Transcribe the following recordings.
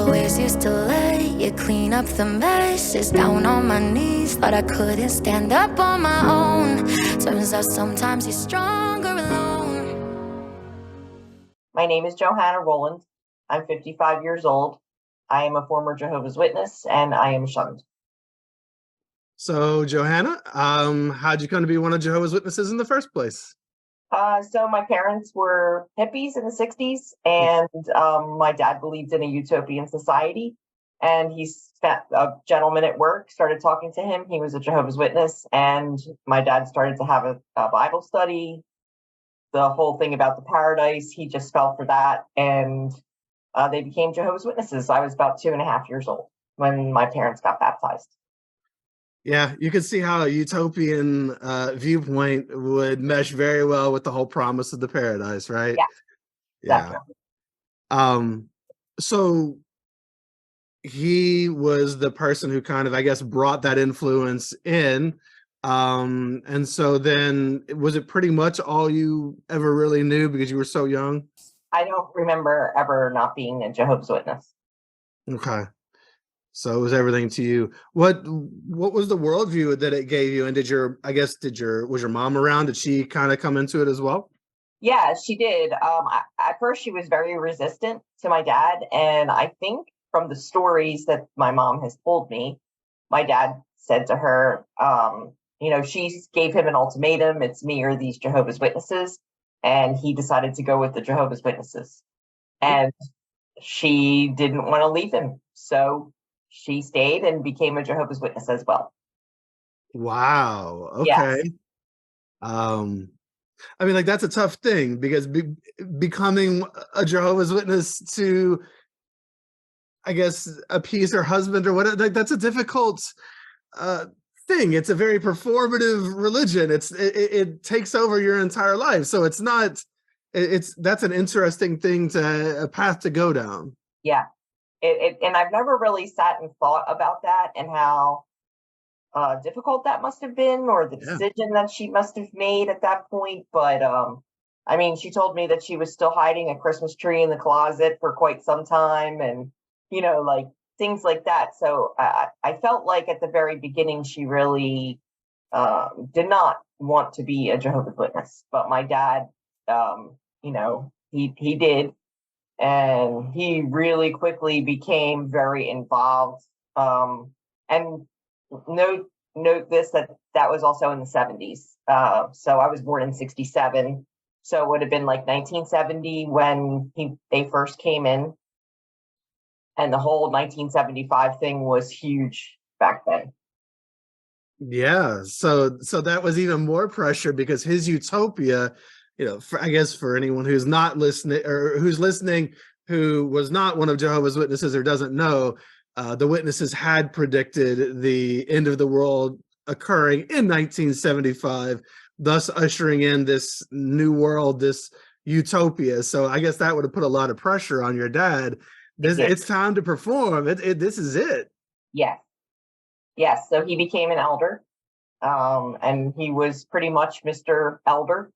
always used to lay you clean up the messes. Down on my knees, thought I couldn't stand up on my own. Turns out sometimes you're stronger alone. My name is Johanna Rowland. I'm 55 years old. I am a former Jehovah's Witness, and I am shunned. So, Johanna, how'd you come to be one of Jehovah's Witnesses in the first place? So my parents were hippies in the 60s, and my dad believed in a utopian society. And a gentleman at work started talking to him. He was a Jehovah's Witness, and my dad started to have a Bible study. The whole thing about the paradise, he just fell for that, and they became Jehovah's Witnesses. I was about 2.5 years old when my parents got baptized. Yeah, you can see how a utopian viewpoint would mesh very well with the whole promise of the paradise, right? Yeah, exactly. So he was the person who kind of, I guess, brought that influence in. And so then was it pretty much all you ever really knew because you were so young? I don't remember ever not being a Jehovah's Witness. Okay. So it was everything to you. What was the worldview that it gave you? And was your mom around? Did she kind of come into it as well? Yeah, she did. At first, she was very resistant to my dad. And I think from the stories that my mom has told me, my dad said to her, she gave him an ultimatum. It's me or these Jehovah's Witnesses. And he decided to go with the Jehovah's Witnesses. And she didn't want to leave him. So she stayed and became a Jehovah's Witness as well. Wow. Okay. Yes. I mean, like, that's a tough thing because becoming a Jehovah's Witness to, I guess, appease her husband or whatever, like, that's a difficult thing. It's a very performative religion. It takes over your entire life. So that's an interesting thing a path to go down. Yeah. And I've never really sat and thought about that and how difficult that must have been, or the decision that she must have made at that point. But I mean, she told me that she was still hiding a Christmas tree in the closet for quite some time, and like things like that. So I felt like at the very beginning she really did not want to be a Jehovah's Witness, but my dad, he did. And he really quickly became very involved. And note this, that was also in the 70s. So I was born in 67. So it would have been like 1970 when they first came in. And the whole 1975 thing was huge back then. Yeah. So that was even more pressure because his utopia, for anyone who's not listening or who's listening, who was not one of Jehovah's Witnesses or doesn't know, the witnesses had predicted the end of the world occurring in 1975, thus ushering in this new world, this utopia. So I guess that would have put a lot of pressure on your dad. It's time to perform. This is it. Yes. Yes. So he became an elder, and he was pretty much Mr. Elder.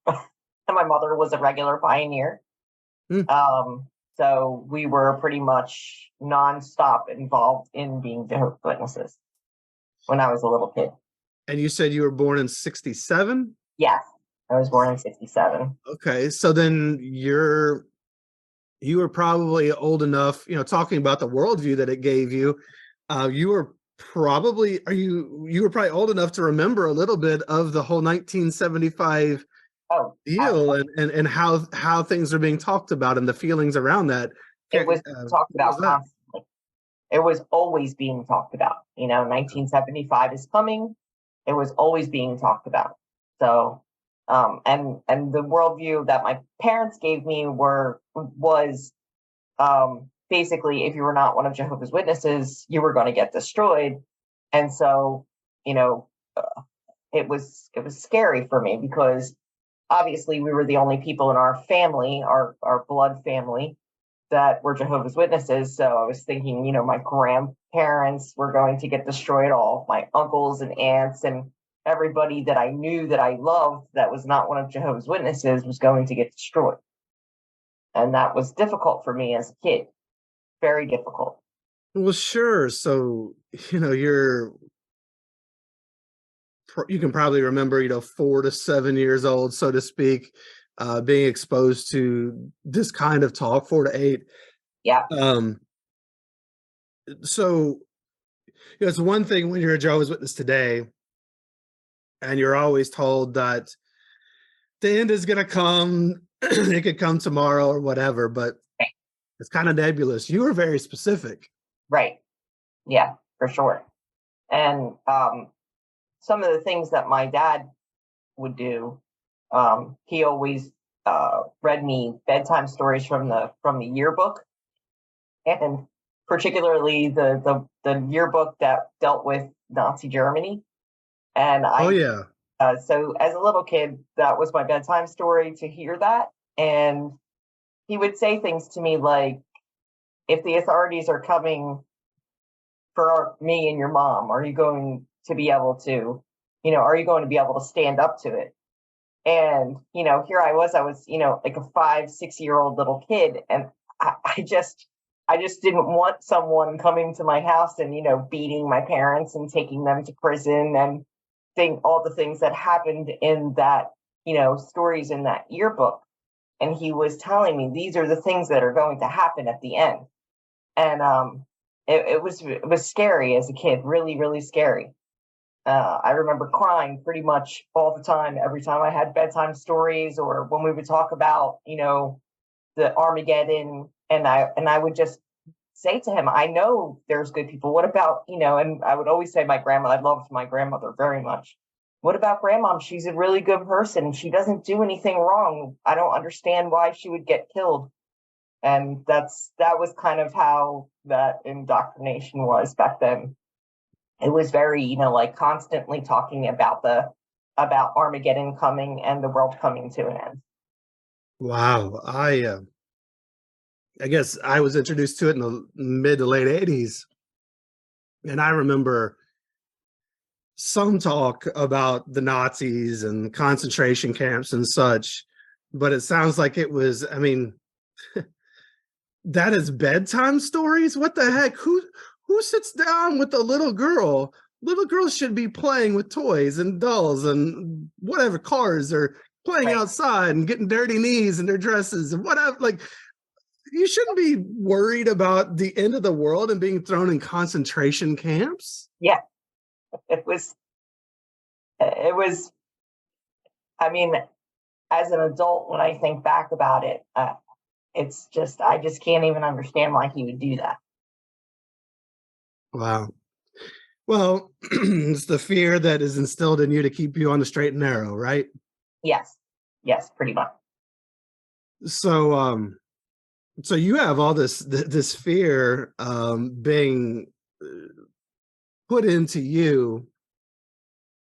And my mother was a regular pioneer. So we were pretty much nonstop involved in being Jehovah's Witnesses when I was a little kid. And you said you were born in 67? Yes, I was born in 67. Okay, so then you were probably old enough, talking about the worldview that it gave you, you were probably old enough to remember a little bit of the whole 1975 deal and how things are being talked about and the feelings around that. It was talked about constantly. It was always being talked about. 1975 is coming. It was always being talked about. So, and the worldview that my parents gave me was basically, if you were not one of Jehovah's Witnesses, you were going to get destroyed. And so, it was scary for me because obviously we were the only people in our family, our blood family, that were Jehovah's Witnesses. So I was thinking, my grandparents were going to get destroyed, all my uncles and aunts and everybody that I knew that I loved that was not one of Jehovah's Witnesses was going to get destroyed. And that was difficult for me as a kid. Very difficult. Well, sure. So, you can probably remember, 4 to 7 years old, so to speak, being exposed to this kind of talk, 4 to 8. Yeah. Um, so, it's one thing when you're a Jehovah's Witness today, and you're always told that the end is going to come. It could come tomorrow or whatever, but it's kind of nebulous. You were very specific. Right. Yeah, for sure. And some of the things that my dad would do, he always read me bedtime stories from the yearbook, and particularly the yearbook that dealt with Nazi Germany. And Oh, I yeah. so as a little kid, that was my bedtime story to hear that. And he would say things to me like, if the authorities are coming for me and your mom, are you going to be able to, are you going to be able to stand up to it? And, here I was, like a 5, 6 year old little kid. And I just didn't want someone coming to my house and, beating my parents and taking them to prison and all the things that happened in that, stories in that yearbook. And he was telling me these are the things that are going to happen at the end. And it was scary as a kid, really, really scary. I remember crying pretty much all the time, every time I had bedtime stories or when we would talk about, the Armageddon. And I would just say to him, I know there's good people. What about, and I would always say my grandma, I loved my grandmother very much. What about grandma? She's a really good person. She doesn't do anything wrong. I don't understand why she would get killed. And that was kind of how that indoctrination was back then. It was very, like constantly talking about Armageddon coming and the world coming to an end. Wow. I guess I was introduced to it in the mid to late 80s. And I remember some talk about the Nazis and concentration camps and such, but it sounds like it was, that is bedtime stories? What the heck? Who sits down with a little girl? Little girls should be playing with toys and dolls and whatever, cars, or playing Right. outside and getting dirty knees in their dresses and whatever. Like, you shouldn't be worried about the end of the world and being thrown in concentration camps. Yeah, it was, I mean, as an adult, when I think back about it, I just can't even understand why he would do that. Wow. Well, it's the fear that is instilled in you to keep you on the straight and narrow, right? Yes. Yes, pretty much. So, so you have all this fear being put into you.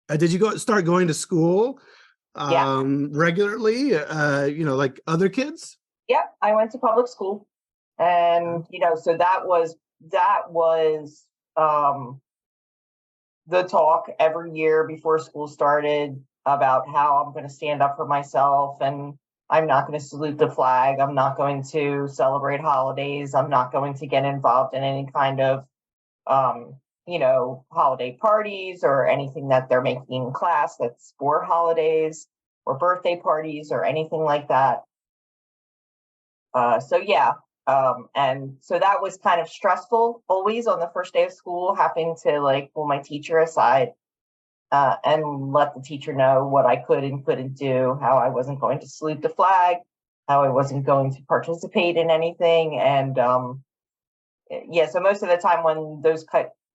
Did you start going to school Yeah. regularly? Like other kids? Yeah, I went to public school, and so that was the talk every year before school started about how I'm going to stand up for myself, and I'm not going to salute the flag. I'm not going to celebrate holidays. I'm not going to get involved in any kind of, holiday parties or anything that they're making in class that's for holidays or birthday parties or anything like that. So yeah, and so that was kind of stressful always on the first day of school, having to like pull my teacher aside and let the teacher know what I could and couldn't do, how I wasn't going to salute the flag, how I wasn't going to participate in anything. And yeah, so most of the time when those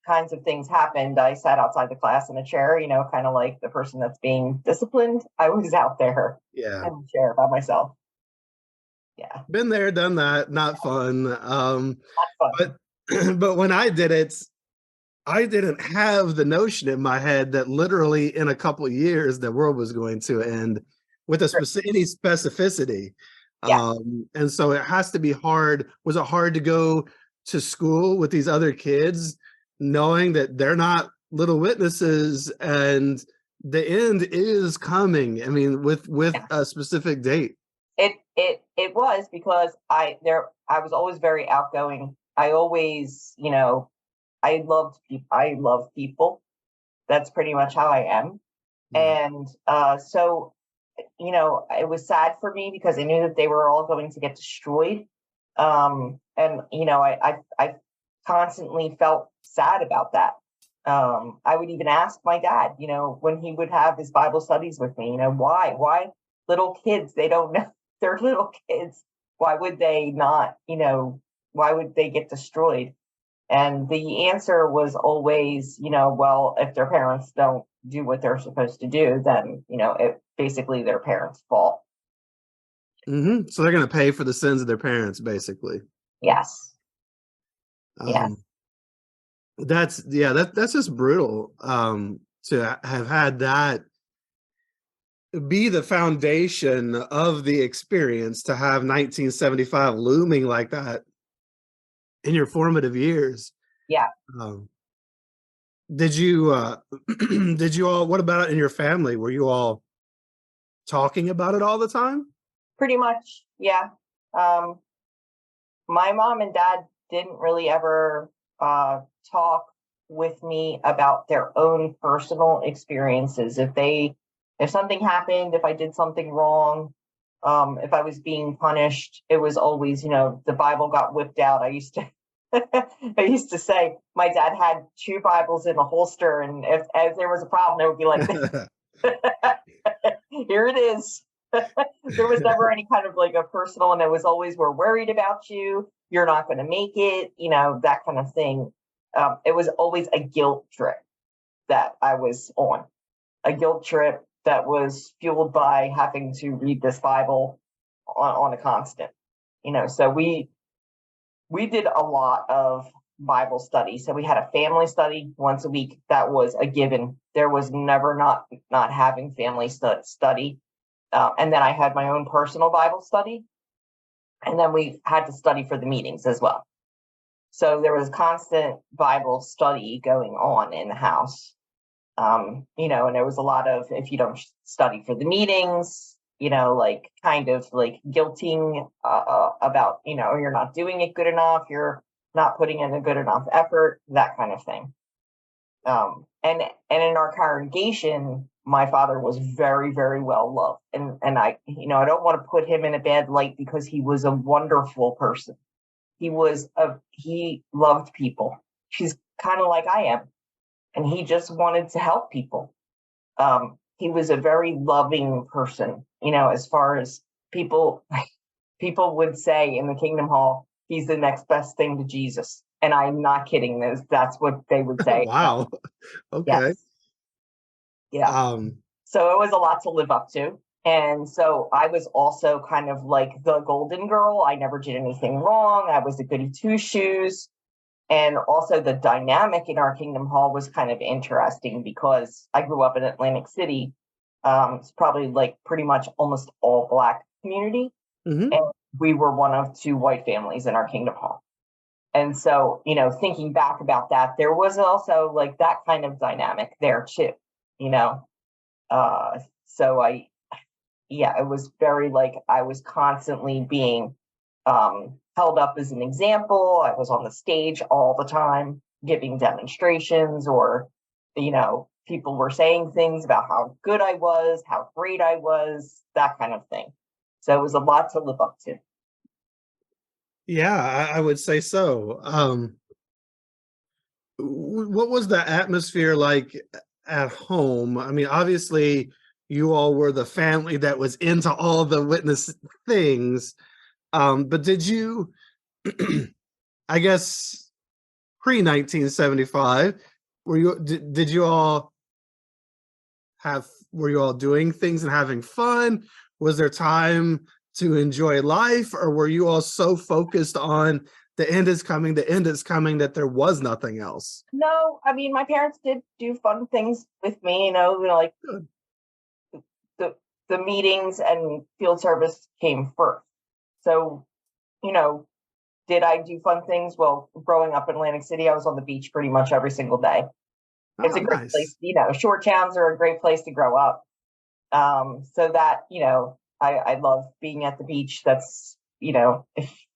kinds of things happened, I sat outside the class in a chair, kind of like the person that's being disciplined. I was out there Yeah. in a chair by myself. Yeah. Been there, done that. Not fun. Not fun. But but when I did it, I didn't have the notion in my head that literally in a couple of years the world was going to end with any specificity. Yeah. And so it has to be hard. Was it hard to go to school with these other kids, knowing that they're not little witnesses and the end is coming? I mean, with a specific date. It was because I was always very outgoing I always, I love people. That's pretty much how I am. Yeah. And so, it was sad for me because I knew that they were all going to get destroyed. And I constantly felt sad about that. I would even ask my dad, when he would have his Bible studies with me, why little kids, they don't know, they're little kids. Why would they not, why would they get destroyed? And the answer was always, well, if their parents don't do what they're supposed to do, then, it basically their parents' fault. So they're going to pay for the sins of their parents, basically. Yes. Yes. That's just brutal. To have had that be the foundation of the experience, to have 1975 looming like that in your formative years. Yeah. Did you did you all, what about in your family? Were you all talking about it all the time? Pretty much. Yeah. My mom and dad didn't really ever talk with me about their own personal experiences. If something happened, if I did something wrong, if I was being punished, it was always, the Bible got whipped out. I used to say my dad had 2 Bibles in a holster, and if there was a problem, it would be like, here it is. There was never any kind of like a personal, and it was always, we're worried about you. You're not going to make it, that kind of thing. It was always a guilt trip that I was on, a guilt trip that was fueled by having to read this Bible on a constant, so we did a lot of Bible study. So we had a family study once a week. That was a given. There was never not having family study. And then I had my own personal Bible study. And then we had to study for the meetings as well. So there was constant Bible study going on in the house. And there was a lot of, if you don't study for the meetings, like kind of like guilting about, you're not doing it good enough, you're not putting in a good enough effort, that kind of thing. And in our congregation, my father was very, very well loved. And I don't want to put him in a bad light because he was a wonderful person. He loved people. He's kind of like I am. And he just wanted to help people. He was a very loving person, as far as people would say in the Kingdom Hall, he's the next best thing to Jesus. And I'm not kidding. That's what they would say. Wow. Okay. Yes. Yeah. So it was a lot to live up to. And so I was also kind of like the golden girl. I never did anything wrong. I was a goody two shoes. And also the dynamic in our Kingdom Hall was kind of interesting because I grew up in Atlantic City. It's probably like pretty much almost all Black community. Mm-hmm. And we were one of 2 white families in our Kingdom Hall. And so, thinking back about that, there was also like that kind of dynamic there too, so it was very like I was constantly being held up as an example. I was on the stage all the time giving demonstrations, or people were saying things about how good I was, how great I was, that kind of thing. So it was a lot to live up to. Yeah, I would say so. What was the atmosphere like at home? I mean, obviously, you all were the family that was into all the witness things. But did you, I guess, pre-1975, did you all were you all doing things and having fun? Was there time to enjoy life, or were you all so focused on the end is coming that there was nothing else? No, I mean, my parents did do fun things with me, like the meetings and field service came first. So, did I do fun things? Well, growing up in Atlantic City, I was on the beach pretty much every single day. It's a great place, shore towns are a great place to grow up. So that, I love being at the beach. That's, a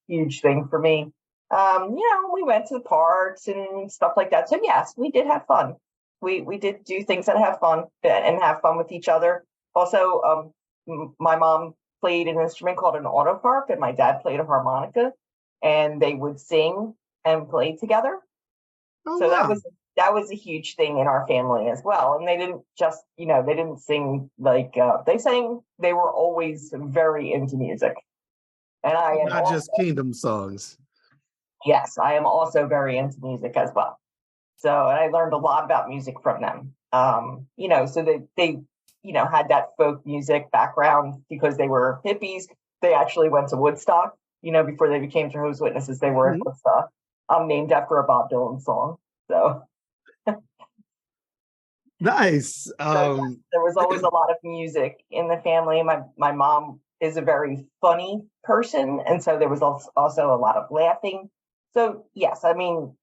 huge thing for me. We went to the parks and stuff like that. So yes, we did have fun. We did do things that have fun and have fun with each other. Also, my mom played an instrument called an autoharp, and my dad played a harmonica, and they would sing and play together. Oh, So wow. that was a huge thing in our family as well. And they didn't just, they didn't sing like they sang. They were always very into music, and I am Not also, just kingdom songs. yes, I am also very into music as well. So, and I learned a lot about music from them. So they had that folk music background because they were hippies. They actually went to Woodstock, before they became Jehovah's Witnesses. They were at Mhm. Woodstock. I'm named after a Bob Dylan song. So, Nice. yes, there was always a lot of music in the family. My mom is a very funny person, and so there was also a lot of laughing. So yes, I mean,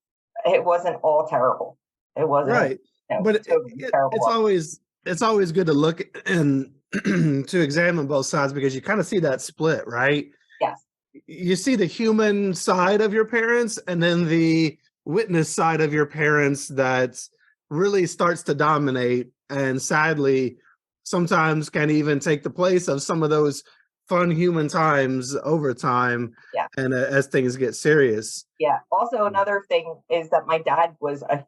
it wasn't all terrible. It wasn't, Right. But totally terrible. it's always good to look and to examine both sides, because you kind of see that split, right? Yes, You see the human side of your parents, and then the witness side of your parents that really starts to dominate, and sadly sometimes can even take the place of some of those fun human times over time, yeah, and as things get serious. yeah. Also, another thing is that my dad was a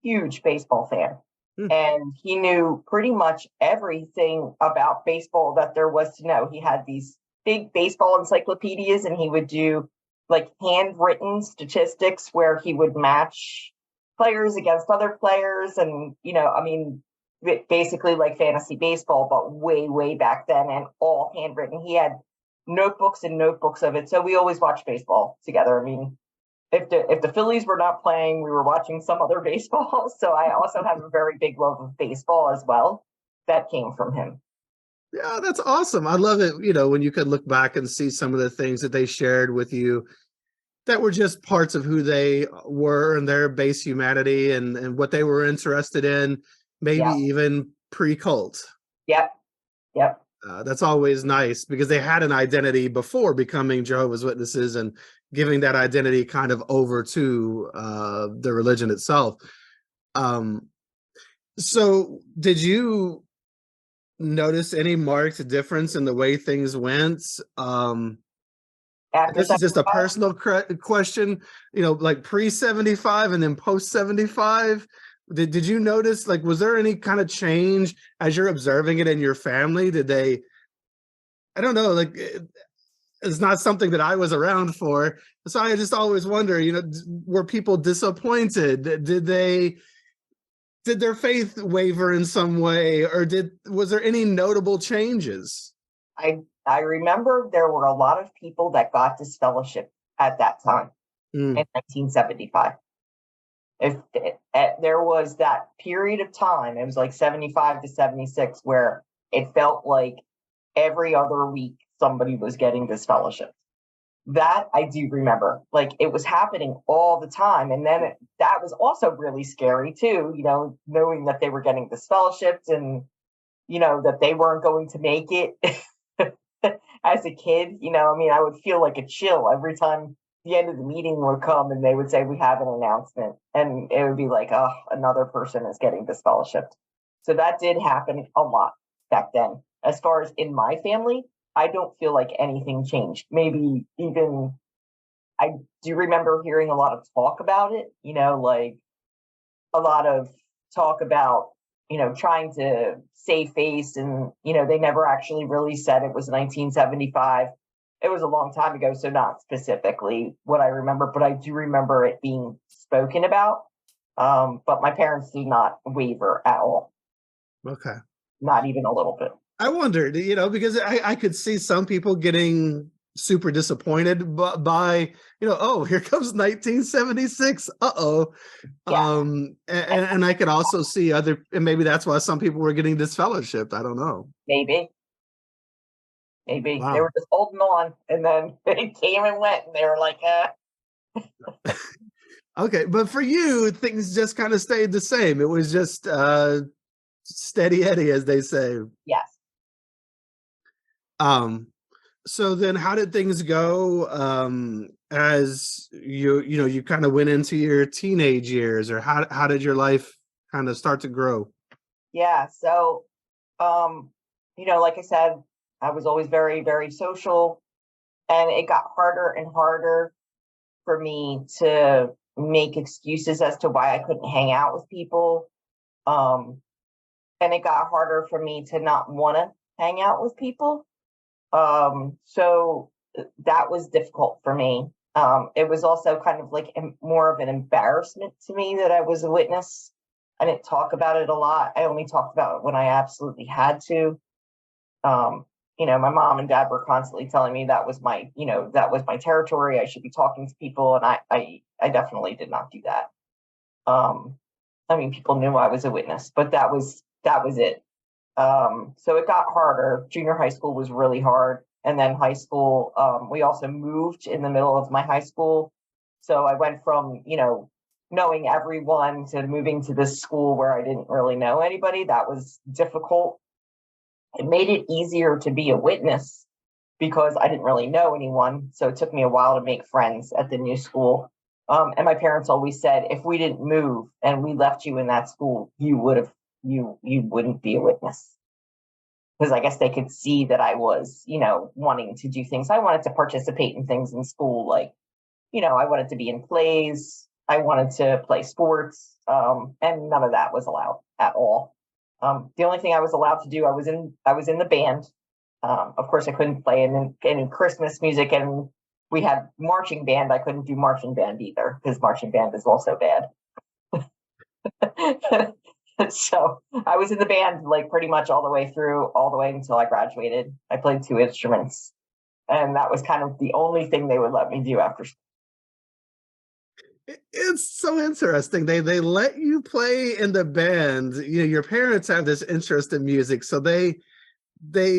huge baseball fan. Hmm. And he knew pretty much everything about baseball that there was to know. He had these big baseball encyclopedias, and he would do like handwritten statistics where he would match players against other players. And, basically like fantasy baseball, but way, way back then, and all handwritten. He had notebooks and notebooks of it. So we always watched baseball together. I mean, if the Phillies were not playing, we were watching some other baseball. So I also have a very big love of baseball as well. That came from him. Yeah, that's awesome. I love it, when you could look back and see some of the things that they shared with you that were just parts of who they were and their base humanity, and what they were interested in, maybe Yeah. even pre-cult. Yep. Yep. That's always nice, because they had an identity before becoming Jehovah's Witnesses, and giving that identity kind of over to the religion itself. So did you notice any marked difference in the way things went? After This is just a 75, personal question, like pre-75 and then post-75. Did you notice, like, was there any kind of change as you're observing it in your family? Did they, I don't know, like, it's not something that I was around for. So I just always wonder, were people disappointed? Did their faith waver in some way, or was there any notable changes? I remember there were a lot of people that got disfellowship at that time Mm, in 1975. There was that period of time, it was like 75 to 76, where it felt like every other week somebody was getting disfellowship. That I do remember. Like, it was happening all the time. And then that was also really scary too, knowing that they were getting disfellowshipped, and, that they weren't going to make it. As a kid, I would feel like a chill every time the end of the meeting would come and they would say, we have an announcement. And it would be like, oh, another person is getting disfellowshipped. So that did happen a lot back then. As far as in my family, I don't feel like anything changed. Maybe even I do remember hearing a lot of talk about it, like a lot of talk about, trying to save face, and, they never actually really said it was 1975. It was a long time ago, so not specifically what I remember, but I do remember it being spoken about. But my parents did not waver at all, okay. not even a little bit. I wondered, because I could see some people getting super disappointed by, oh, here comes 1976. Uh-oh. Yeah, And I could also see and maybe that's why some people were getting disfellowshipped. I don't know. maybe they Wow. were just holding on, and then they came and went, and they were like, Okay, but for you, things just kind of stayed the same. It was just steady Eddie, as they say. yes. Um, So then how did things go as you kind of went into your teenage years, or how did your life kind of start to grow? Yeah. So, like I said, I was always very, very social, and it got harder and harder for me to make excuses as to why I couldn't hang out with people. Um, and it got harder for me to not want to hang out with people. So that was difficult for me. It was also kind of like more of an embarrassment to me that I was a witness. I didn't talk about it a lot. I only talked about it when I absolutely had to. My mom and dad were constantly telling me that was my territory. I should be talking to people, and I definitely did not do that. People knew I was a witness, but that was it. So it got harder. Junior high school was really hard. And then high school, we also moved in the middle of my high school. So I went from, knowing everyone to moving to this school where I didn't really know anybody. That was difficult. It made it easier to be a witness because I didn't really know anyone. So it took me a while to make friends at the new school. And my parents always said, if we didn't move and we left you in that school, you wouldn't be a witness. Because I guess they could see that I was, wanting to do things. I wanted to participate in things in school, like, I wanted to be in plays. I wanted to play sports, and none of that was allowed at all. The only thing I was allowed to do, I was in the band. Of course, I couldn't play any Christmas music, and we had marching band. I couldn't do marching band either because marching band is also bad. So I was in the band like pretty much all the way until I graduated. I played 2 instruments, and that was kind of the only thing they would let me do after school. It's so interesting. They let you play in the band. Your parents have this interest in music, so they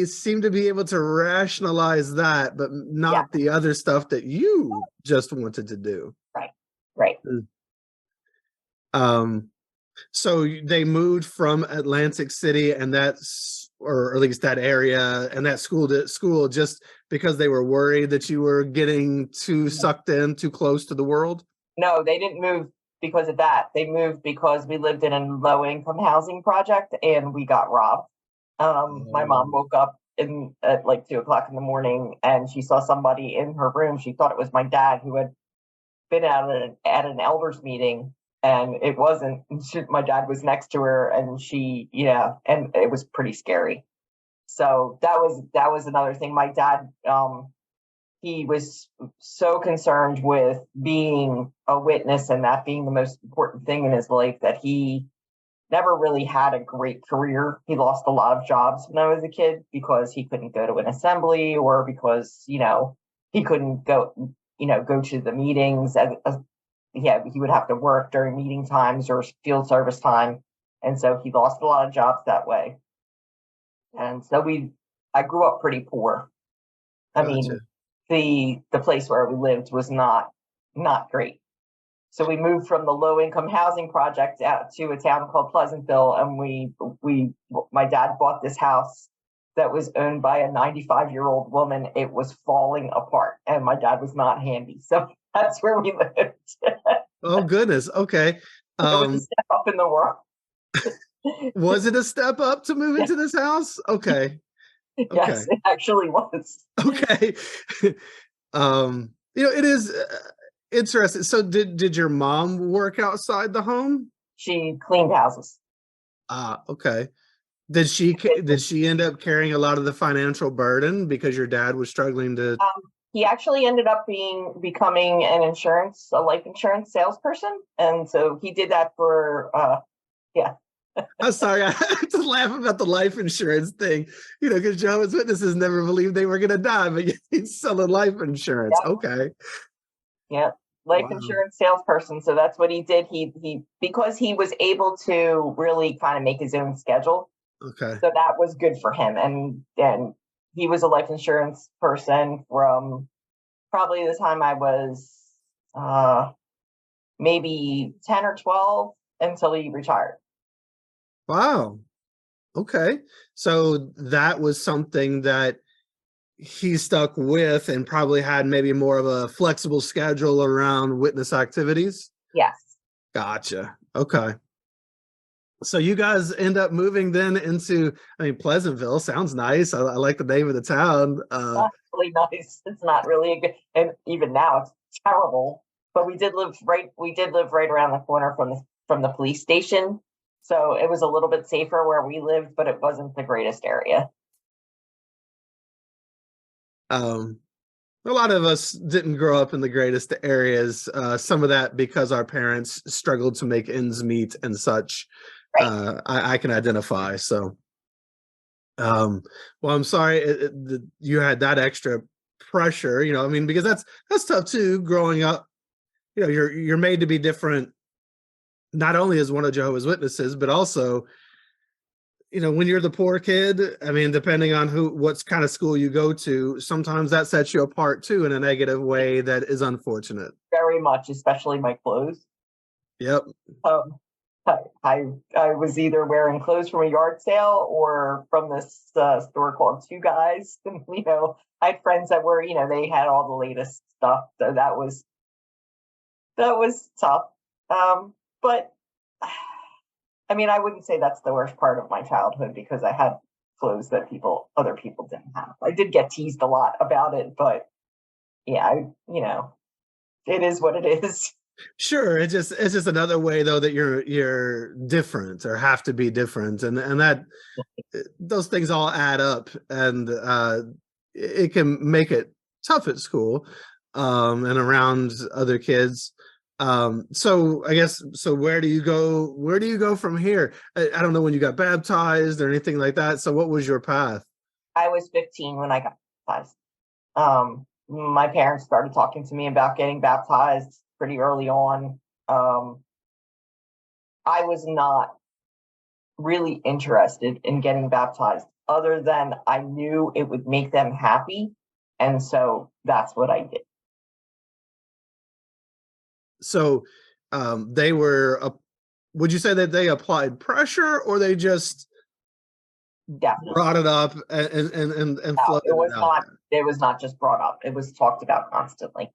seem to be able to rationalize that, but Yeah, not the other stuff that you just wanted to do. right. So they moved from Atlantic City, and or at least that area and that school to school, just because they were worried that you were getting too sucked in, too close to the world. No, they didn't move because of that. They moved because we lived in a low income housing project and we got robbed. My mom woke up at like 2 o'clock in the morning, and she saw somebody in her room. She thought it was my dad, who had been at an elders meeting, and it wasn't. My dad was next to her, and and it was pretty scary. So that was another thing. My dad, he was so concerned with being a witness and that being the most important thing in his life that he never really had a great career. He lost a lot of jobs when I was a kid because he couldn't go to an assembly, or because, he couldn't go to the meetings. He would have to work during meeting times or field service time. And so he lost a lot of jobs that way. And so I grew up pretty poor. I Gotcha. mean, the place where we lived was not great. So we moved from the low income housing project out to a town called Pleasantville, and my dad bought this house that was owned by a 95-year-old woman. It was falling apart, and my dad was not handy, so that's where we lived. Oh goodness. Okay. It was a step up in the world. Was it a step up to move Yeah. into this house? Okay. Yes, it actually was. Okay. It is interesting. So did your mom work outside the home? She cleaned houses. Okay. Did she end up carrying a lot of the financial burden because your dad was struggling to? He actually ended up becoming a life insurance salesperson, and so he did that for yeah. I'm sorry, I have to laugh about the life insurance thing, because Jehovah's Witnesses never believed they were going to die, but he's selling life insurance. Yep. Okay. Yeah, life Wow. insurance salesperson. So that's what he did. He because he was able to really kind of make his own schedule. Okay. So that was good for him. And he was a life insurance person from probably the time I was maybe 10 or 12 until he retired. Wow. Okay. So that was something that he stuck with and probably had maybe more of a flexible schedule around witness activities. Yes. Gotcha. Okay. So you guys end up moving then into, I mean, Pleasantville sounds nice. I like the name of the town. Not really nice. It's not really a good, and even now it's terrible. But we did live right around the corner from the police station. So it was a little bit safer where we lived, but it wasn't the greatest area. A lot of us didn't grow up in the greatest areas. Some of that because our parents struggled to make ends meet and such. Right. I can identify. So, well, I'm sorry you had that extra pressure. I mean, because that's tough too. Growing up, you're made to be different, not only as one of Jehovah's Witnesses, but also, when you're the poor kid, I mean, depending on what kind of school you go to, sometimes that sets you apart too in a negative way that is unfortunate. Very much, especially my clothes. Yep. I was either wearing clothes from a yard sale or from this store called Two Guys. I had friends that were, they had all the latest stuff. So that was tough. But I mean, I wouldn't say that's the worst part of my childhood because I had clothes that other people didn't have. I did get teased a lot about it, but yeah, it is what it is. Sure, it's just another way though that you're different or have to be different, and that those things all add up, and it can make it tough at school and around other kids. So I guess, where do you go from here? I don't know when you got baptized or anything like that. So what was your path? I was 15 when I got baptized. My parents started talking to me about getting baptized pretty early on. I was not really interested in getting baptized other than I knew it would make them happy. And so that's what I did. So they were, would you say that they applied pressure or they just Definitely brought it up and floated it out there? It was not just brought up. It was talked about constantly.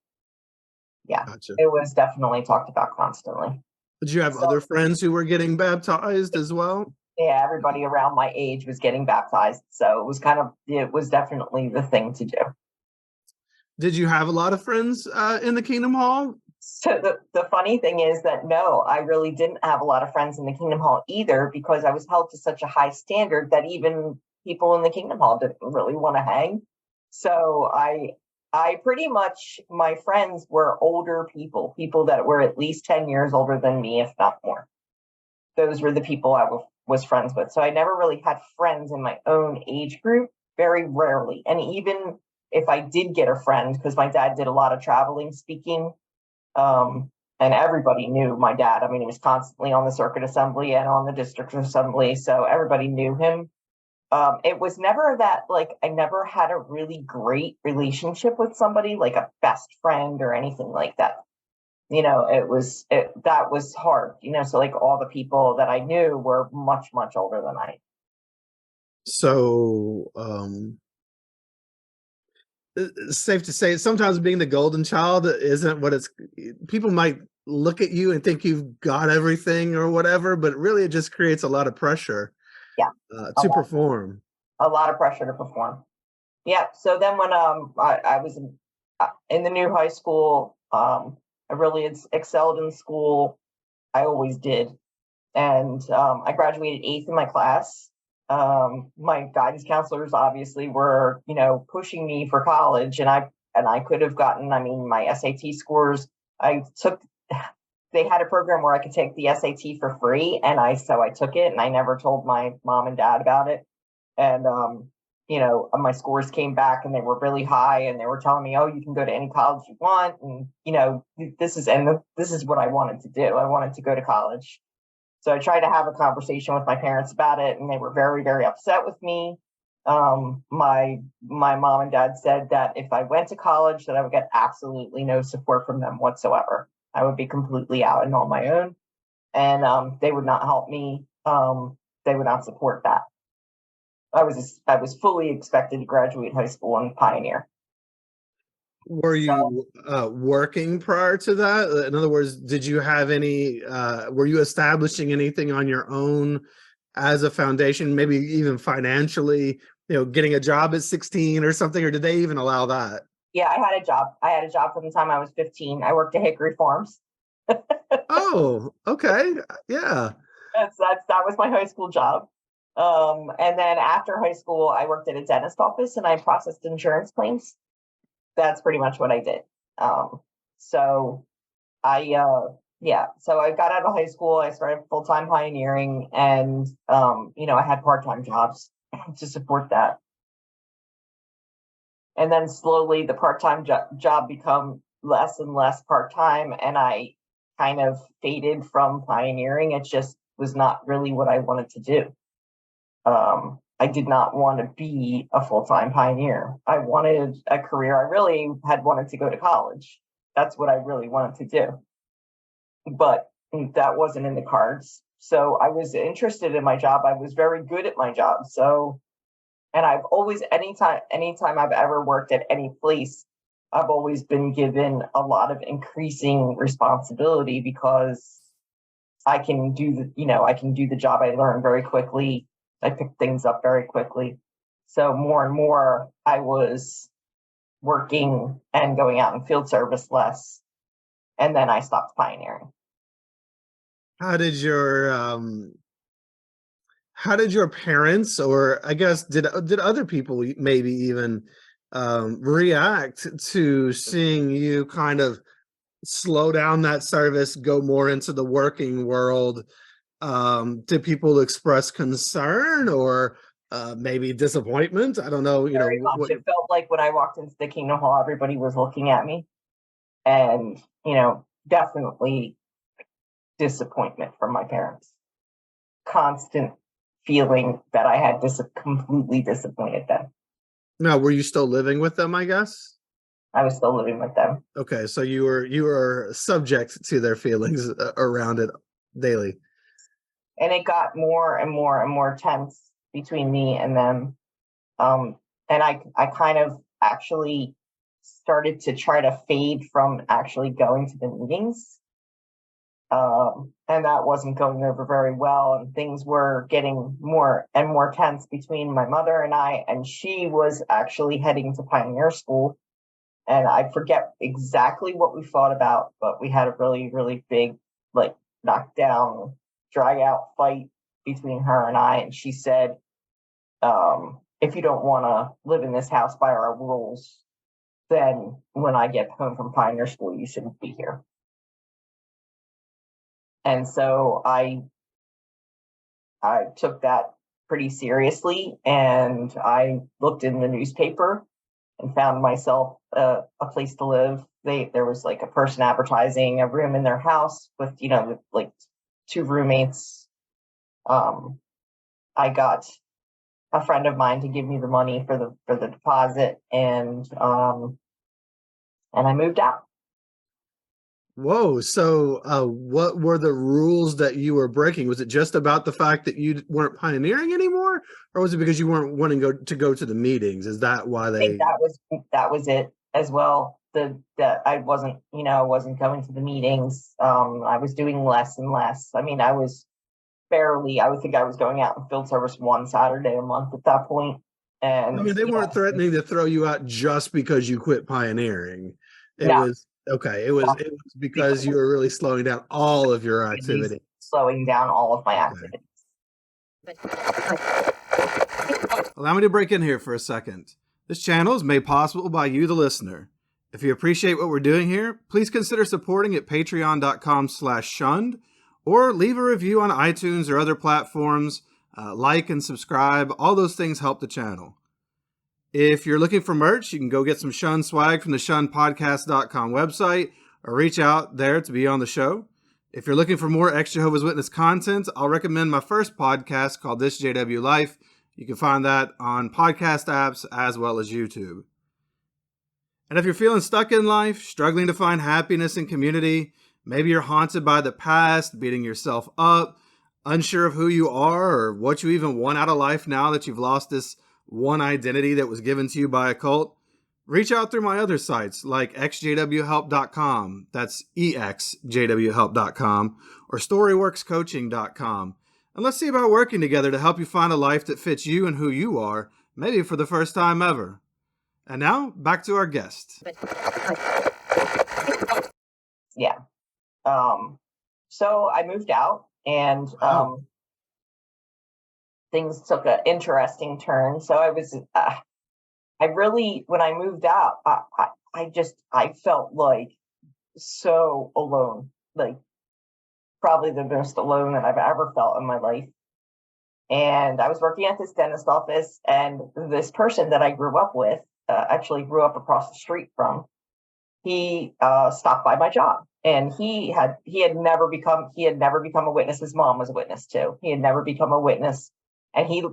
Yeah, Gotcha. It was definitely talked about constantly. Did you have other friends who were getting baptized as well? Yeah, everybody around my age was getting baptized. So it was definitely the thing to do. Did you have a lot of friends in the Kingdom Hall? So the funny thing is that no, I really didn't have a lot of friends in the Kingdom Hall either, because I was held to such a high standard that even people in the Kingdom Hall didn't really want to hang. So I pretty much, my friends were older people that were at least 10 years older than me, if not more. Those were the people I was friends with. So I never really had friends in my own age group, very rarely. And even if I did get a friend, because my dad did a lot of traveling speaking, and everybody knew my dad. I mean, he was constantly on the circuit assembly and on the district assembly, so everybody knew him. It was never that, like, I never had a really great relationship with somebody, like a best friend or anything like that. That was hard, so like all the people that I knew were much, much older than I. So it's safe to say sometimes being the golden child isn't what people might look at you and think you've got everything or whatever, but really it just creates a lot of pressure to perform. A lot of pressure to perform. Yeah. So then when I was in the new high school, I really excelled in school. I always did. And I graduated 8th in my class. My guidance counselors obviously were, pushing me for college, and I could have gotten, my SAT scores. They had a program where I could take the SAT for free, and so I took it, and I never told my mom and dad about it. And my scores came back and they were really high, and they were telling me, oh, you can go to any college you want, and this is what I wanted to do. I wanted to go to college. So I tried to have a conversation with my parents about it, and they were very, very upset with me. My mom and dad said that if I went to college, that I would get absolutely no support from them whatsoever. I would be completely out and on my own, and they would not help me. They would not support that. I was fully expected to graduate high school and pioneer. Were you working prior to that? In other words, did you have any, were you establishing anything on your own as a foundation, maybe even financially, getting a job at 16 or something, or did they even allow that? Yeah, I had a job. I had a job from the time I was 15. I worked at Hickory Farms. Oh, okay. Yeah. That was my high school job. And then after high school, I worked at a dentist office and I processed insurance claims. That's pretty much what I did. So so I got out of high school, I started full-time pioneering, and I had part-time jobs to support that. And then slowly the part-time job become less and less part-time, and I kind of faded from pioneering. It just was not really what I wanted to do. I did not want to be a full-time pioneer. I wanted a career. I really had wanted to go to college. That's what I really wanted to do. But that wasn't in the cards. So I was interested in my job. I was very good at my job. So, and I've always, anytime I've ever worked at any place, I've always been given a lot of increasing responsibility because I can do the job. I learn very quickly. I pick things up very quickly. So more and more I was working and going out in field service less. And then I stopped pioneering. How did your parents, or I guess did other people maybe even react to seeing you kind of slow down that service, go more into the working world? Did people express concern or maybe disappointment? I don't know. Very much. It felt like when I walked into the Kingdom Hall, everybody was looking at me, and definitely disappointment from my parents. Constant feeling that I had completely disappointed them. Now, were you still living with them, I guess? I was still living with them. Okay, so you were subject to their feelings around it daily. And it got more and more and more tense between me and them. And I kind of actually started to try to fade from actually going to the meetings. And that wasn't going over very well. And things were getting more and more tense between my mother and I. And she was actually heading to pioneer school. And I forget exactly what we fought about, but we had a really, really big, knockdown, drag out fight between her and I. And she said, if you don't want to live in this house by our rules, then when I get home from pioneer school, you shouldn't be here. And so I took that pretty seriously, and I looked in the newspaper and found myself a place to live. There was a person advertising a room in their house with two roommates. I got a friend of mine to give me the money for the deposit, and I moved out. Whoa. So what were the rules that you were breaking? Was it just about the fact that you weren't pioneering anymore? Or was it because you weren't wanting to go to the meetings? Is that why they... I think that was it as well. That I wasn't going to the meetings. I was doing less and less. I mean, I think I was going out in field service one Saturday a month at that point. And I mean, they weren't threatening to throw you out just because you quit pioneering. It was because you were really slowing down all of your activity. Slowing down all of my activities. Allow me to break in here for a second. This channel is made possible by you, the listener. If you appreciate what we're doing here, please consider supporting at patreon.com/shunned, or leave a review on iTunes or other platforms. Like and subscribe. All those things help the channel. If you're looking for merch, you can go get some Shunned swag from the shunnedpodcast.com website, or reach out there to be on the show. If you're looking for more ex-Jehovah's Witness content, I'll recommend my first podcast called This JW Life. You can find that on podcast apps as well as YouTube. And if you're feeling stuck in life, struggling to find happiness and community, maybe you're haunted by the past, beating yourself up, unsure of who you are or what you even want out of life now that you've lost this one identity that was given to you by a cult, reach out through my other sites like exjwhelp.com, that's exjwhelp.com, or storyworkscoaching.com. And let's see about working together to help you find a life that fits you and who you are, maybe for the first time ever. And now, back to our guest. Yeah. So I moved out, and things took an interesting turn. So I was, when I moved out, I felt like so alone, like probably the most alone that I've ever felt in my life. And I was working at this dentist office, and this person that I grew up with, actually grew up across the street from, he stopped by my job, and he had never become a witness. His mom was a witness too. He had never become a witness, and he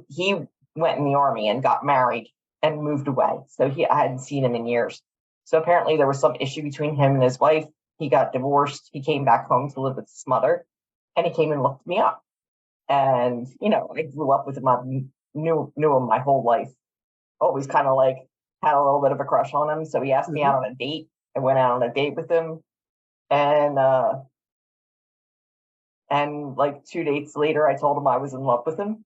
went in the army and got married and moved away. So I hadn't seen him in years. So apparently there was some issue between him and his wife. He got divorced. He came back home to live with his mother, and he came and looked me up. And I grew up with him. I knew him my whole life. Always kind of like had a little bit of a crush on him. So he asked me out on a date. I went out on a date with him, and like 2 dates later, I told him I was in love with him.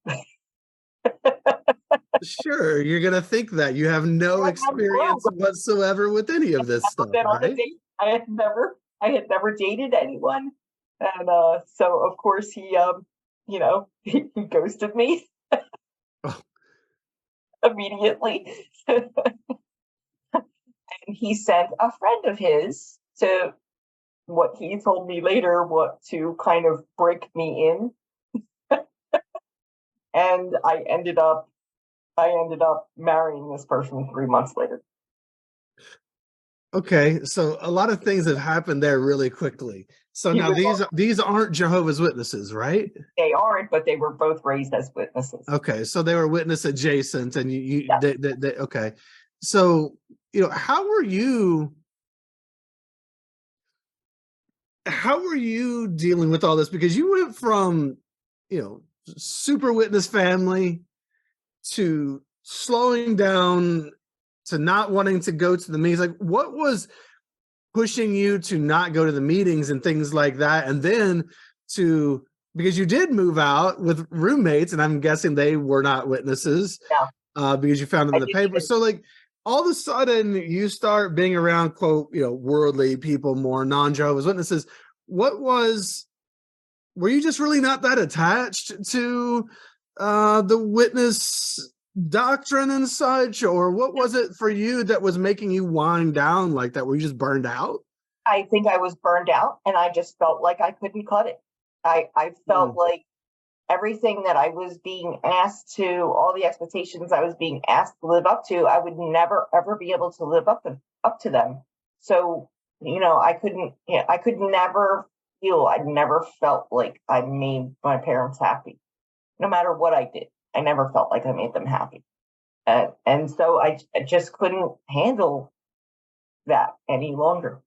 Sure, you're gonna think that you have no experience whatsoever with any of this stuff, right? I had never dated anyone, and so of course he he ghosted me immediately. And he sent a friend of his to, what he told me later, to kind of break me in. And I ended up marrying this person 3 months later. Okay, so a lot of things have happened there really quickly. So now these aren't Jehovah's Witnesses, right? They aren't, but they were both raised as witnesses. Okay, so they were witness adjacent, and they okay. So how were you dealing with all this? Because you went from super witness family to slowing down to not wanting to go to the meetings. Like, what was pushing you to not go to the meetings and things like that? And then because you did move out with roommates, and I'm guessing they were not witnesses. Yeah. Because you found them in the paper. So like all of a sudden you start being around, quote, worldly people, more non-Jehovah's Witnesses. Were you just really not that attached to the witness doctrine and such, or what was it for you that was making you wind down like that? Were you just burned out? I think I was burned out, and I just felt like I couldn't cut it. I felt like everything that I was being asked to, all the expectations I was being asked to live up to, I would never ever be able to live up to them. So I never felt like I made my parents happy. No matter what I did, I never felt like I made them happy. And so I just couldn't handle that any longer.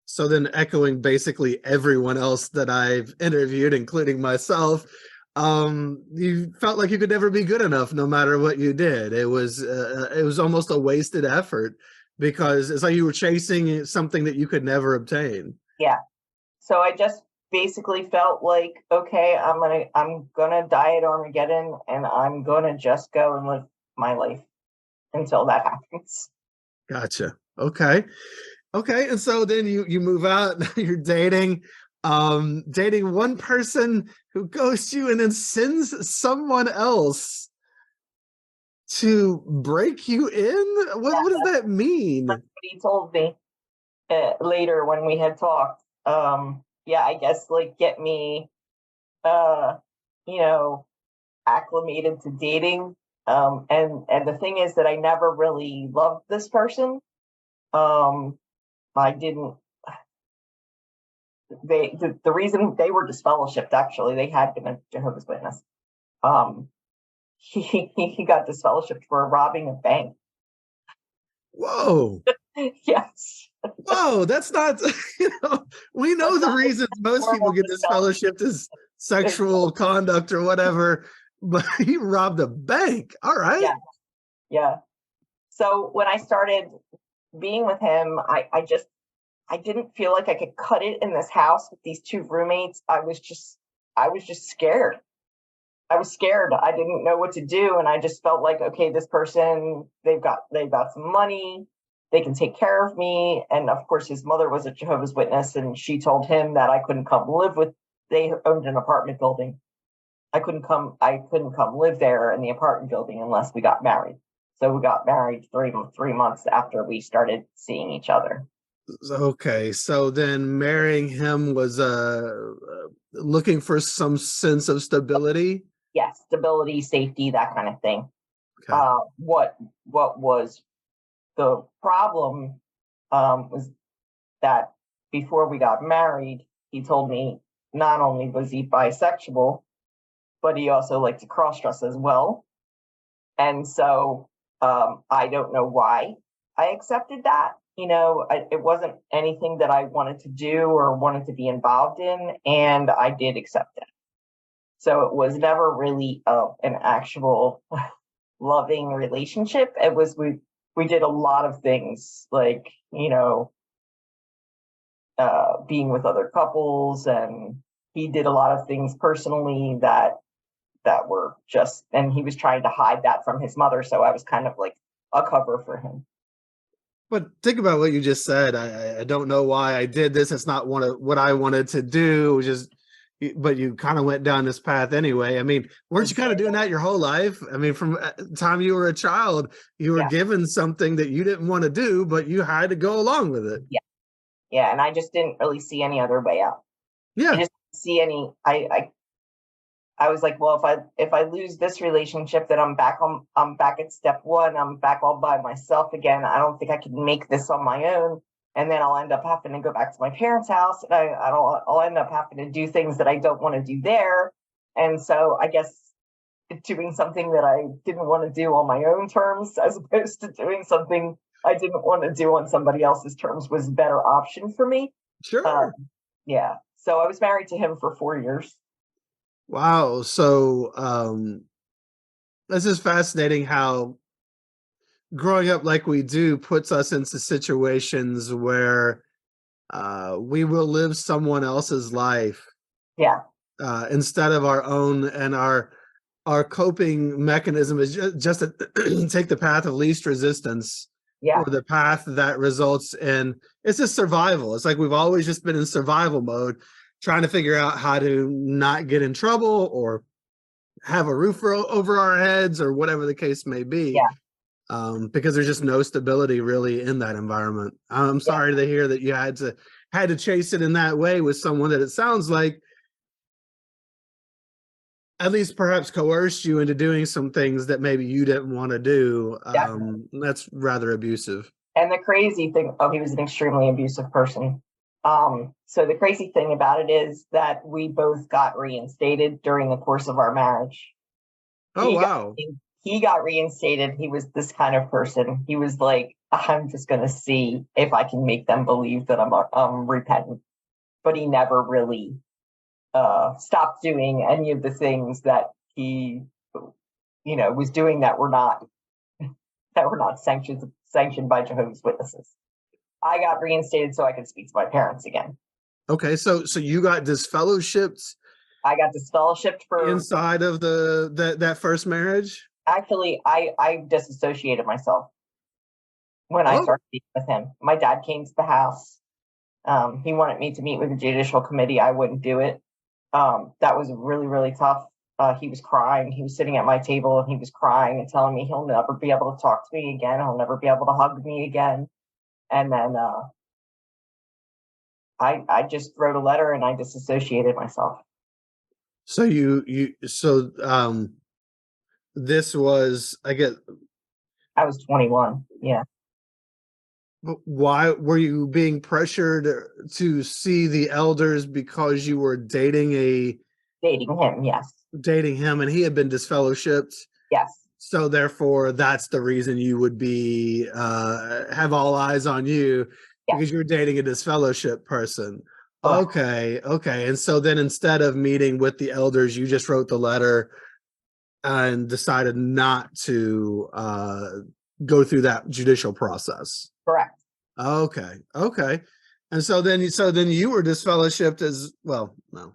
So then, echoing basically everyone else that I've interviewed, including myself, you felt like you could never be good enough no matter what you did. It was almost a wasted effort, because it's like you were chasing something that you could never obtain. Yeah. So I just basically felt like, okay, I'm gonna die at Armageddon, and I'm gonna just go and live my life until that happens. Gotcha. Okay. And so then you move out. You're dating one person who ghosts you and then sends someone else to break you in. What does that mean? That's what he told me later when we had talked. I guess like get me acclimated to dating. And the thing is that I never really loved this person. I didn't. The reason they were disfellowshipped, actually, they had been a Jehovah's Witness. He got disfellowshipped for robbing a bank. Whoa. Yes. Whoa, that's not, we know the reasons most people get disfellowshipped is sexual conduct or whatever, but he robbed a bank. All right. Yeah. Yeah. So when I started being with him, I didn't feel like I could cut it in this house with these two roommates. I was just scared. I was scared. I didn't know what to do. And I just felt like, okay, this person, they've got some money. They can take care of me. And of course, his mother was a Jehovah's Witness, and she told him that I couldn't come live with, they owned an apartment building. I couldn't come live there in the apartment building unless we got married. So we got married 3 months after we started seeing each other. Okay, so then marrying him was looking for some sense of stability. Yes, stability, safety, that kind of thing. Okay. What was the problem was that before we got married, he told me not only was he bisexual, but he also liked to cross-dress as well. And so I don't know why I accepted that. It wasn't anything that I wanted to do or wanted to be involved in, and I did accept it. So it was never really an actual loving relationship. It was, we did a lot of things like, being with other couples, and he did a lot of things personally that were just, and he was trying to hide that from his mother. So I was kind of like a cover for him. But think about what you just said. I don't know why I did this. It's not what I wanted to do. But you kind of went down this path anyway. I mean, weren't you kind of doing that your whole life? I mean, from the time you were a child, you were given something that you didn't want to do, but you had to go along with it. Yeah. Yeah. And I just didn't really see any other way out. Yeah. I just didn't see any, I was like, well, if I lose this relationship, then I'm back at step one. I'm back all by myself again. I don't think I can make this on my own. And then I'll end up having to go back to my parents' house, and I'll end up having to do things that I don't want to do there. And so I guess doing something that I didn't want to do on my own terms, as opposed to doing something I didn't want to do on somebody else's terms, was a better option for me. Sure. Yeah. So I was married to him for 4 years. Wow. So this is fascinating how growing up like we do puts us into situations where we will live someone else's life. Yeah. Instead of our own, and our coping mechanism is just to take the path of least resistance. Yeah. Or the path that results in, it's just survival. It's like we've always just been in survival mode, trying to figure out how to not get in trouble or have a roof over our heads or whatever the case may be. Yeah. Because there's just no stability really in that environment. I'm sorry to hear that you had to chase it in that way with someone that it sounds like at least perhaps coerced you into doing some things that maybe you didn't want to do. That's rather abusive. And the crazy thing, he was an extremely abusive person. So the crazy thing about it is that we both got reinstated during the course of our marriage. Oh, wow. He got reinstated. He was this kind of person. He was like, I'm just going to see if I can make them believe that I'm repentant. But he never really stopped doing any of the things that he, was doing that were not sanctioned by Jehovah's Witnesses. I got reinstated so I could speak to my parents again. Okay, so you got disfellowshipped. I got disfellowshipped for inside of that first marriage. Actually, I disassociated myself when I started speaking with him. My dad came to the house. He wanted me to meet with the judicial committee. I wouldn't do it. That was really, really tough. He was crying. He was sitting at my table and he was crying and telling me he'll never be able to talk to me again. He'll never be able to hug me again. And then I just wrote a letter and I disassociated myself. So this was, I was 21. Yeah. Why were you being pressured to see the elders? Because you were dating him? Yes. Dating him, and he had been disfellowshipped. Yes. So therefore, that's the reason you would be have all eyes on you, because you're dating a disfellowship person. But Okay. And so then instead of meeting with the elders, you just wrote the letter and decided not to go through that judicial process. correct. Okay. And so then you were disfellowshipped as well. No,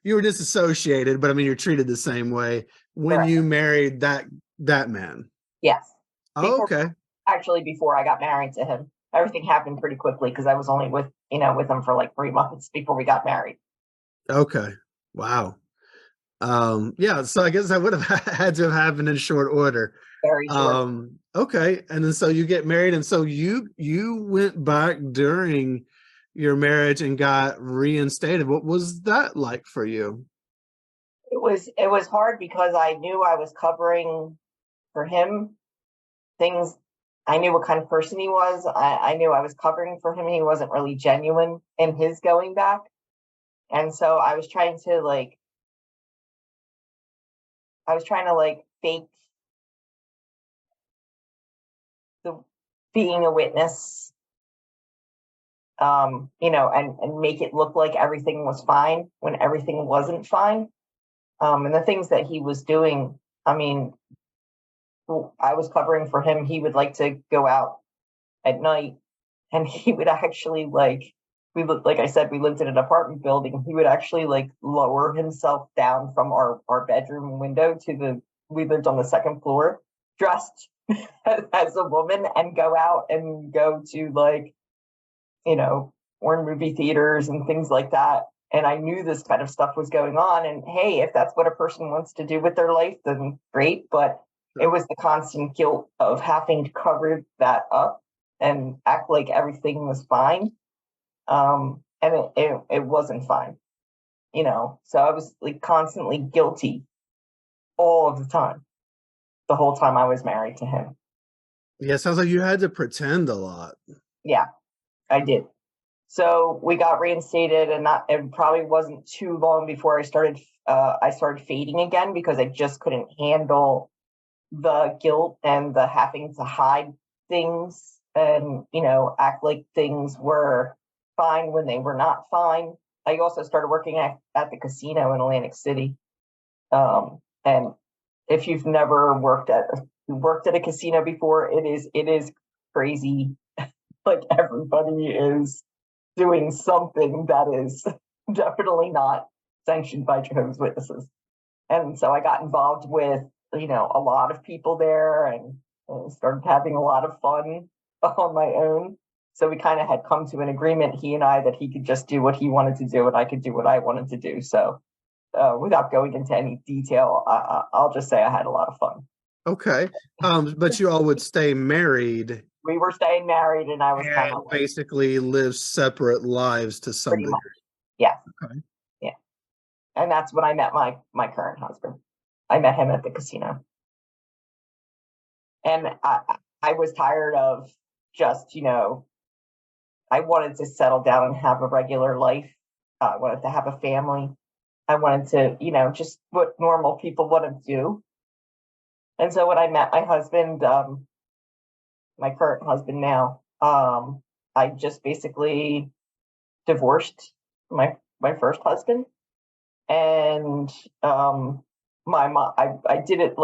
you were disassociated, but I mean you're treated the same way when Correct. you married that man. Yes. Okay. Before I got married to him, everything happened pretty quickly because I was only with him for like 3 months before we got married. Okay. Wow. Yeah, so I guess that would have had to have happened in short order. Very short. Okay, and then so you get married, and so you went back during your marriage and got reinstated. What was that like for you? It was hard because I knew I was covering for him things. I knew what kind of person he was. I knew I was covering for him. He wasn't really genuine in his going back. And so I was trying to fake the being a witness, and make it look like everything was fine when everything wasn't fine. And the things that he was doing, I mean, I was covering for him. He would like to go out at night, and he would actually like I said, we lived in an apartment building. He would actually lower himself down from our bedroom window we lived on the second floor, dressed as a woman, and go out and go to foreign movie theaters and things like that. And I knew this kind of stuff was going on. And hey, if that's what a person wants to do with their life, then great. But it was the constant guilt of having to cover that up and act like everything was fine. And it wasn't fine, So I was constantly guilty all of the time, the whole time I was married to him. Yeah, sounds like you had to pretend a lot. Yeah, I did. So we got reinstated, and it probably wasn't too long before I started fading again because I just couldn't handle the guilt and the having to hide things and act like things were fine when they were not fine. I also started working at the casino in Atlantic City, and if you've never worked at a casino before, it is crazy. Like everybody is doing something that is definitely not sanctioned by Jehovah's Witnesses. And so I got involved with, a lot of people there and started having a lot of fun on my own. So we kind of had come to an agreement, he and I, that he could just do what he wanted to do and I could do what I wanted to do. So without going into any detail, I'll just say I had a lot of fun. Okay. But you all would stay married. We were staying married, and I was kind of basically live separate lives to some degree. Yeah. Okay. Yeah. And that's when I met my current husband. I met him at the casino. And I was tired of just, I wanted to settle down and have a regular life. I wanted to have a family. I wanted to, just what normal people want to do. And so when I met my husband, my current husband now, I just basically divorced my first husband, and my mom. I did it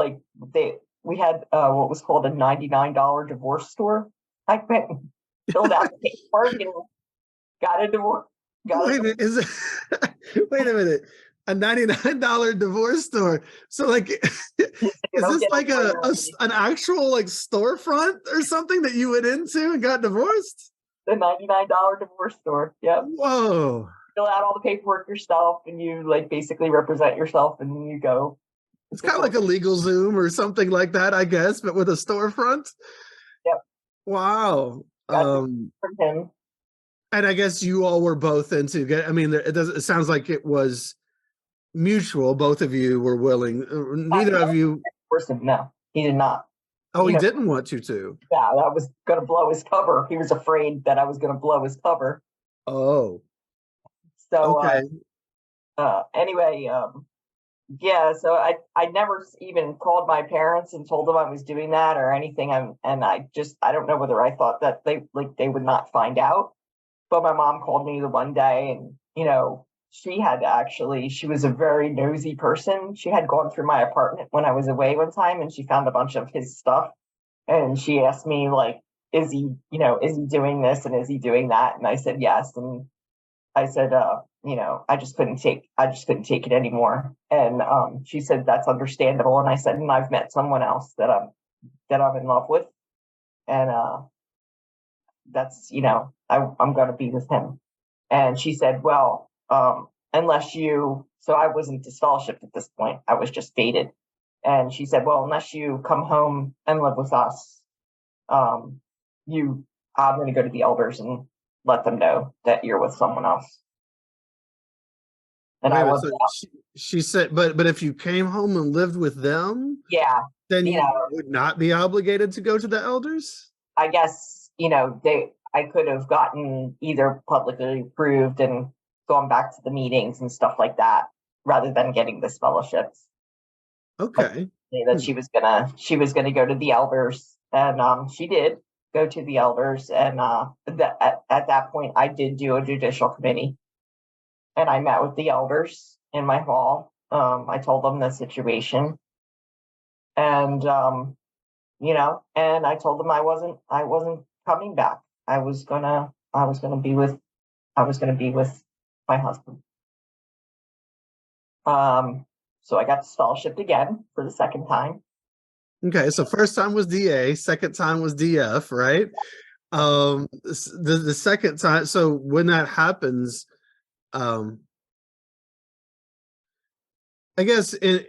we had what was called a $99 divorce store. I went and filled out the paperwork and got a divorce. Wait a minute. A $99 divorce store. So is this like an actual storefront or something that you went into and got divorced? The $99 divorce store. Yep. Whoa. Fill out all the paperwork yourself, and you basically represent yourself, and you go. It's kind of like a LegalZoom or something like that, I guess, but with a storefront. Yep. Wow. From him. And I guess you all were both into. I mean, it sounds like it was mutual. Both of you were willing. Neither of you. No, he did not. Oh, he didn't want you to. Yeah, I was going to blow his cover. He was afraid that I was going to blow his cover. Oh. So okay. Anyway, yeah. So I never even called my parents and told them I was doing that or anything. And I don't know whether I thought that they would not find out. But my mom called me the one day she had actually, she was a very nosy person. She had gone through my apartment when I was away one time, and she found a bunch of his stuff. And she asked me, like, is he doing this and is he doing that? And I said, yes. And I said, I just couldn't take it anymore. And she said, that's understandable. And I said, and I've met someone else that I'm in love with. And that's, I'm going to be with him. And she said, well, so I wasn't disfellowshipped at this point. I was just dated. And she said, well, unless you come home and live with us, I'm going to go to the elders and let them know that you're with someone else. And so she said, but if you came home and lived with them, yeah, then you would not be obligated to go to the elders? I guess, I could have gotten either publicly approved and gone back to the meetings and stuff like that, rather than getting this fellowships. Okay. That she was gonna go to the elders, and she did go to the elders, and at that point I did do a judicial committee, and I met with the elders in my hall. I told them the situation, and and I told them I wasn't coming back. I was gonna be with my husband. So I got disfellowshipped again for the second time. Okay, so first time was DA, second time was DF, right? The second time, so when that happens, I guess I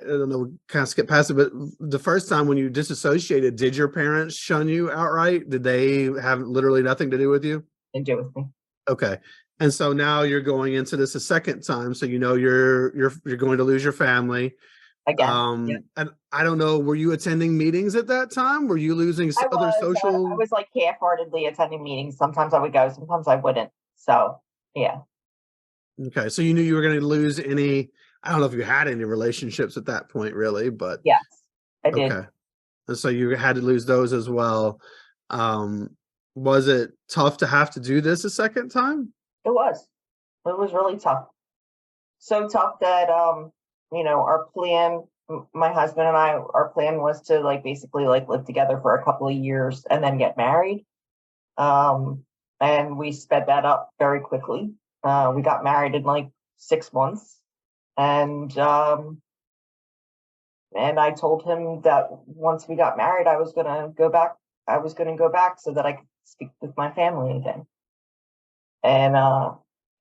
don't know, kind of skip past it, but the first time when you disassociated, did your parents shun you outright? Did they have literally nothing to do with you? And do with me. Okay. And so now you're going into this a second time, so you're going to lose your family again. Yep. And I don't know, were you attending meetings at that time? Were you losing other social? I was like half-heartedly attending meetings. Sometimes I would go, sometimes I wouldn't. So yeah. Okay, so you knew you were going to lose any. I don't know if you had any relationships at that point, really, but yes, I did. Okay, and so you had to lose those as well. Was it tough to have to do this a second time? It was really tough. So tough that, our plan, my husband and I, our plan was to basically live together for a couple of years and then get married. And we sped that up very quickly. We got married in 6 months. And I told him that once we got married, I was going to go back. So that I could speak with my family again. And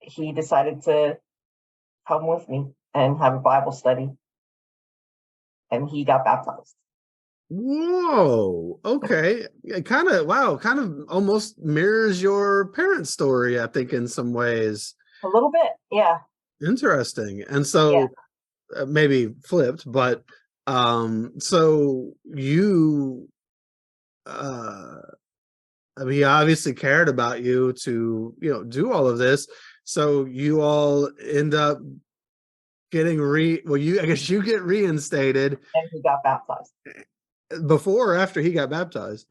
he decided to come with me and have a Bible study. And he got baptized. Whoa. Okay. Kind of almost mirrors your parents' story, I think, in some ways. A little bit. Yeah. Interesting. And so maybe flipped, but so you he obviously cared about you to do all of this, so you all end up getting I guess you get reinstated. And he got baptized. Before or after he got baptized?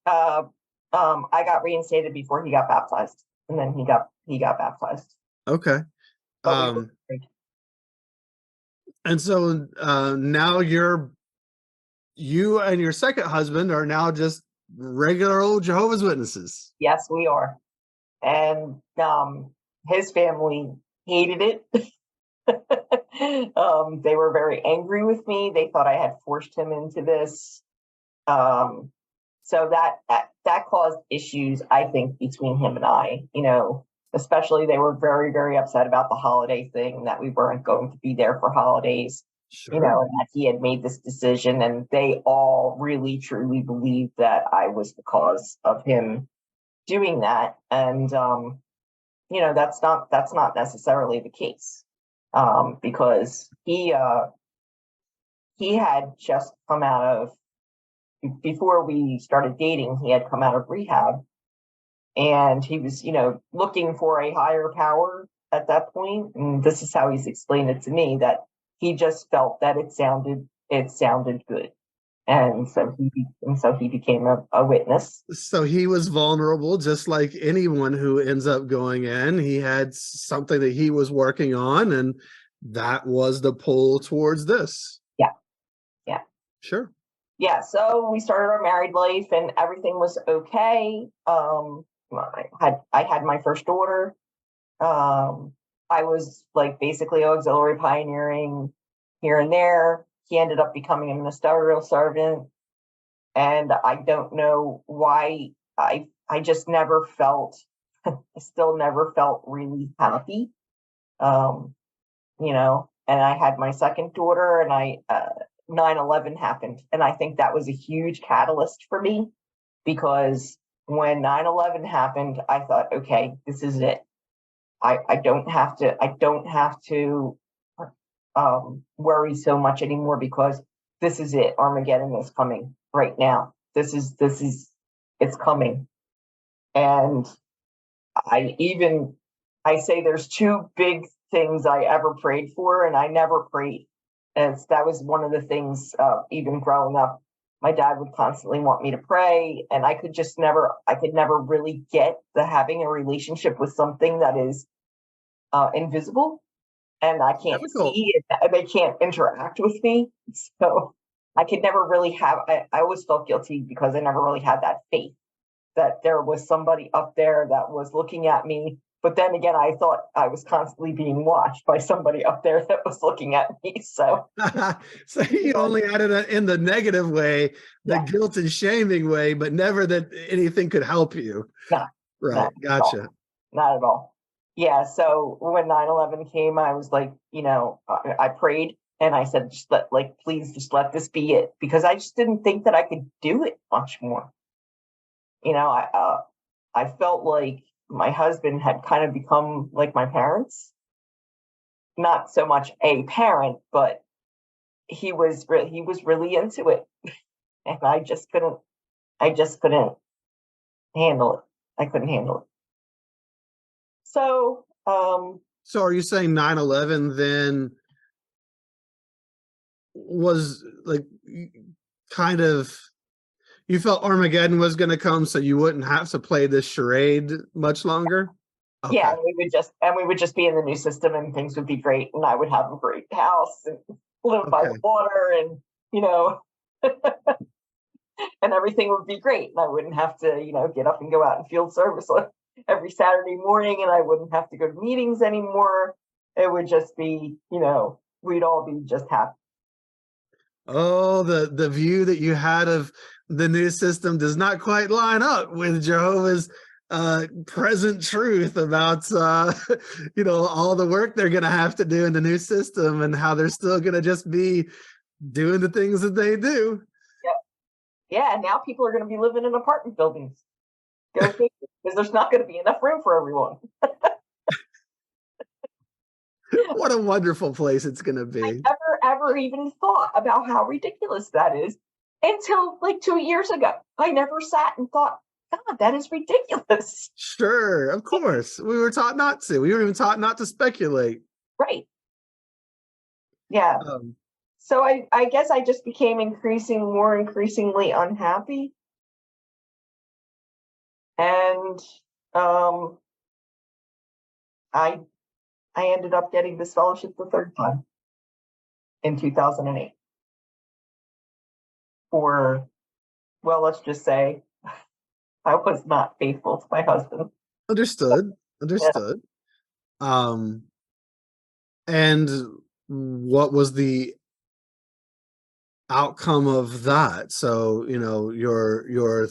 I got reinstated before he got baptized, and then he got baptized. Okay. And so now you and your second husband are now just regular old Jehovah's Witnesses. Yes, we are. And his family hated it. They were very angry with me. They thought I had forced him into this. So that caused issues, I think, between him and I. Especially they were very, very upset about the holiday thing, that we weren't going to be there for holidays. Sure. And that he had made this decision, and they all really truly believed that I was the cause of him doing that. And that's not necessarily the case, because he had just come out of, before we started dating, he had come out of rehab, and he was looking for a higher power at that point. And this is how he's explained it to me, that he just felt that it sounded good. And so he became a witness. So he was vulnerable, just like anyone who ends up going in. He had something that he was working on, and that was the pull towards this. Yeah. Yeah. Sure. Yeah. So we started our married life, and everything was okay. I had my first daughter. I was like basically auxiliary pioneering here and there. He ended up becoming a ministerial servant. And I don't know why I just never felt, I still never felt really happy. And I had my second daughter, and 9/11 happened. And I think that was a huge catalyst for me, because when 9/11 happened, I thought, okay, this is it. I don't have to worry so much anymore, because this is it. Armageddon is coming right now. It's coming. And I say there's two big things I ever prayed for, and I never prayed. And that was one of the things, even growing up, my dad would constantly want me to pray, and I could never really get the having a relationship with something that is invisible, and I can't see it, and they can't interact with me. So I could never really have, I always felt guilty because I never really had that faith that there was somebody up there that was looking at me. But then again, I thought I was constantly being watched by somebody up there that was looking at me. So, so you only added it in the negative way, the guilt and shaming way, but never that anything could help you. Nah, right. Gotcha. Not at all. Yeah. So when 9/11 came, I was like, I prayed, and I said, please just let this be it, because I just didn't think that I could do it much more. I felt like my husband had kind of become like my parents. Not so much a parent, but he was really into it, and I just couldn't handle it. I couldn't handle it. So, so are you saying 9/11 then was like kind of, you felt Armageddon was going to come, so you wouldn't have to play this charade much longer? Okay. Yeah, we would just be in the new system, and things would be great, and I would have a great house and live by the water, and and everything would be great, and I wouldn't have to get up and go out in field service every Saturday morning, and I wouldn't have to go to meetings anymore. It would just be, we'd all be just happy. Oh, the view that you had of the new system does not quite line up with Jehovah's present truth about all the work they're gonna have to do in the new system, and how they're still gonna just be doing the things that they do. Yeah, and now people are gonna be living in apartment buildings. Go figure, because there's not gonna be enough room for everyone. What a wonderful place it's gonna be. I never ever even thought about how ridiculous that is until like 2 years ago. I never sat and thought, God, that is ridiculous. Sure, of course. We were taught not to. We were even taught not to speculate. Right. Yeah. So I guess I just became increasingly unhappy. And I ended up getting this fellowship the third time in 2008. Let's just say I was not faithful to my husband. Understood. Yeah. And what was the outcome of that? So, your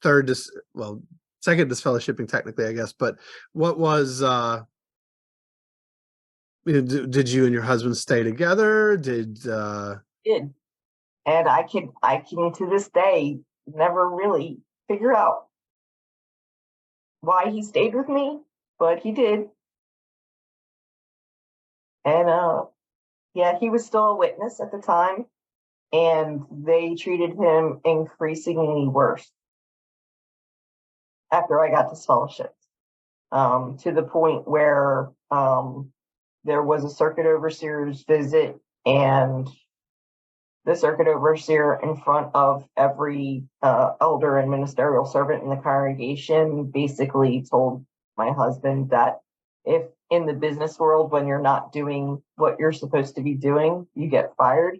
second disfellowshipping technically, I guess, but what was, did you and your husband stay together? Did. And I can to this day never really figure out why he stayed with me, but he did. And he was still a witness at the time, and they treated him increasingly worse after I got disfellowshipped, to the point where there was a circuit overseer's visit, and the circuit overseer in front of every elder and ministerial servant in the congregation basically told my husband that if in the business world, when you're not doing what you're supposed to be doing, you get fired.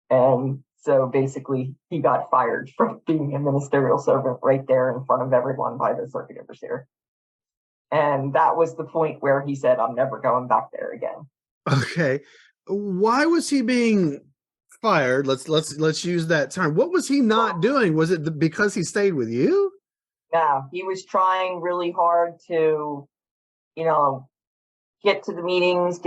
And so basically he got fired from being a ministerial servant right there in front of everyone by the circuit overseer. And that was the point where he said, I'm never going back there again. Okay. Why was he being fired? Let's use that term. What was he not doing? Was it because he stayed with you? No, he was trying really hard to, get to the meetings,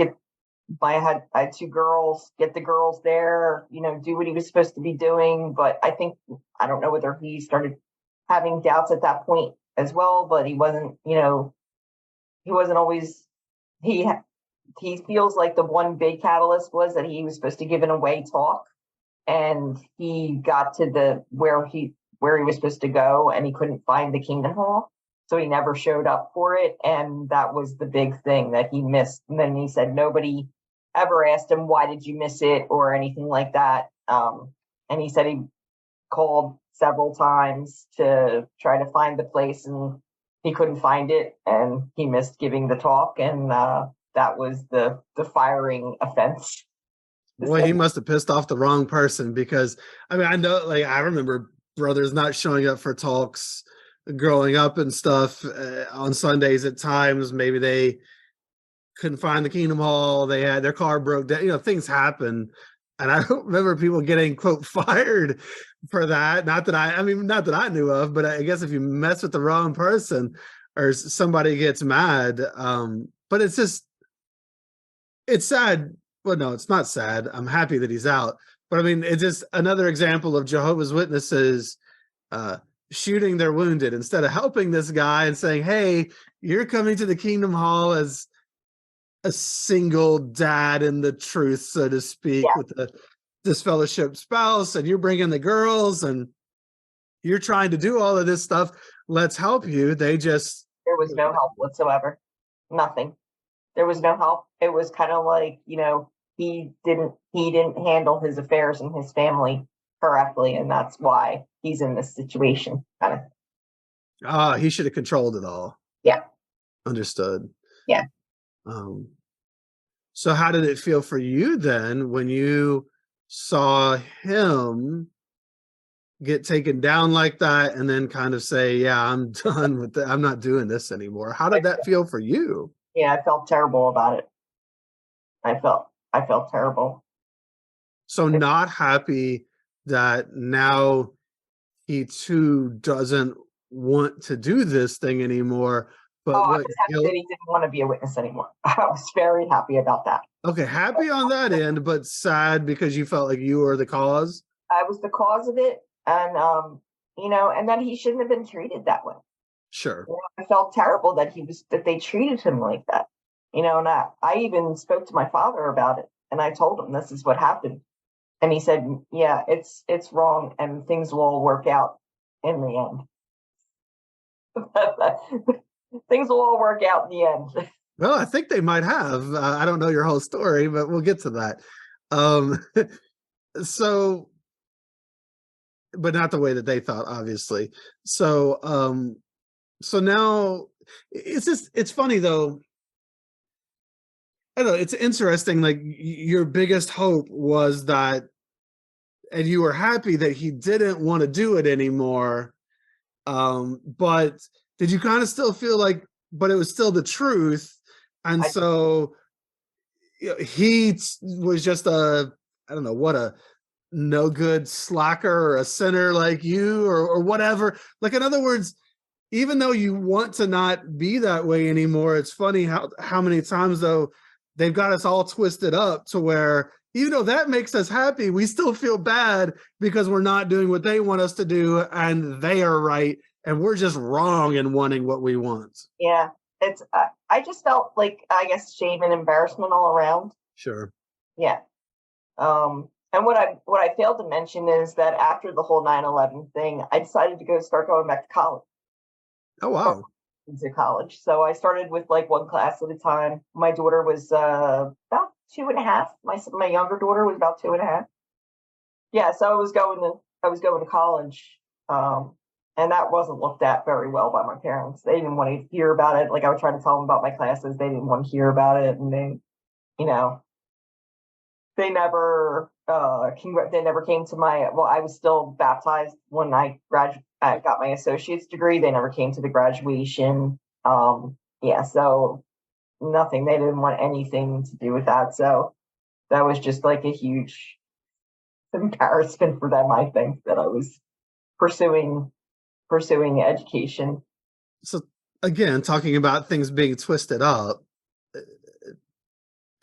I had two girls, get the girls there, do what he was supposed to be doing. But I don't know whether he started having doubts at that point as well, but he wasn't, he wasn't always, he feels like the one big catalyst was that he was supposed to give an away talk, and he got to where he was supposed to go, and he couldn't find the Kingdom Hall. So he never showed up for it. And that was the big thing that he missed. And then he said nobody ever asked him, why did you miss it or anything like that. And he said he called several times to try to find the place, and he couldn't find it, and he missed giving the talk. And that was the firing offense. Boy, he must have pissed off the wrong person, because I know, I remember brothers not showing up for talks growing up and stuff on Sundays at times. Maybe they couldn't find the Kingdom Hall, they had their car broke down, things happen. And I don't remember people getting, quote, fired for that. Not that I knew of, but I guess if you mess with the wrong person or somebody gets mad, but it's sad. Well, no, it's not sad. I'm happy that he's out. But it's just another example of Jehovah's Witnesses shooting their wounded instead of helping this guy and saying, hey, you're coming to the Kingdom Hall as a single dad in the truth, so to speak, with a disfellowship spouse, and you're bringing the girls and you're trying to do all of this stuff. Let's help you. There was no help whatsoever. Nothing. There was no help. It was kind of like, he didn't handle his affairs and his family correctly, and that's why he's in this situation. Kind of. He should have controlled it all. Yeah. Understood. Yeah. So how did it feel for you then when you saw him get taken down like that and then kind of say, yeah, I'm done with that, I'm not doing this anymore? How did that feel for you? Yeah, I felt terrible about it. I felt terrible. So not happy that now he too doesn't want to do this thing anymore. But I was happy that he didn't want to be a witness anymore. I was very happy about that. Okay, happy on that end, but sad because you felt like you were the cause? I was the cause of it, and and that he shouldn't have been treated that way. Sure. I felt terrible that they treated him like that. And I even spoke to my father about it, and I told him this is what happened. And he said, yeah, it's wrong, and things will all work out in the end. Things will all work out in the end. Well, I think they might have. I don't know your whole story, but we'll get to that. So, but not the way that they thought, obviously. So now it's funny though. I don't know, it's interesting. Like your biggest hope was that, and you were happy that he didn't want to do it anymore. But did you kind of still feel like, but it was still the truth? And so he was just I don't know, what a no good slacker or a sinner like you or whatever. Like, in other words, even though you want to not be that way anymore, it's funny how many times though they've got us all twisted up to where even though that makes us happy, we still feel bad because we're not doing what they want us to do and they are right and we're just wrong in wanting what we want. Yeah, it's I just felt like, I guess, shame and embarrassment all around. Sure. Yeah. And what I failed to mention is that after the whole 9/11 thing, I decided to start going back to college. Oh, wow. Into college. So I started with like one class at a time. My daughter was about 2.5. My younger daughter was about 2.5. yeah, so I was going to college, and that wasn't looked at very well by my parents. They didn't want to hear about it. Like I would try to tell them about my classes, they didn't want to hear about it, and you know, they never came to my. Well, I was still baptized when I got my associate's degree. They never came to the graduation. Yeah, so nothing. They didn't want anything to do with that. So that was just like a huge embarrassment for them, I think, that I was pursuing education. So again, talking about things being twisted up,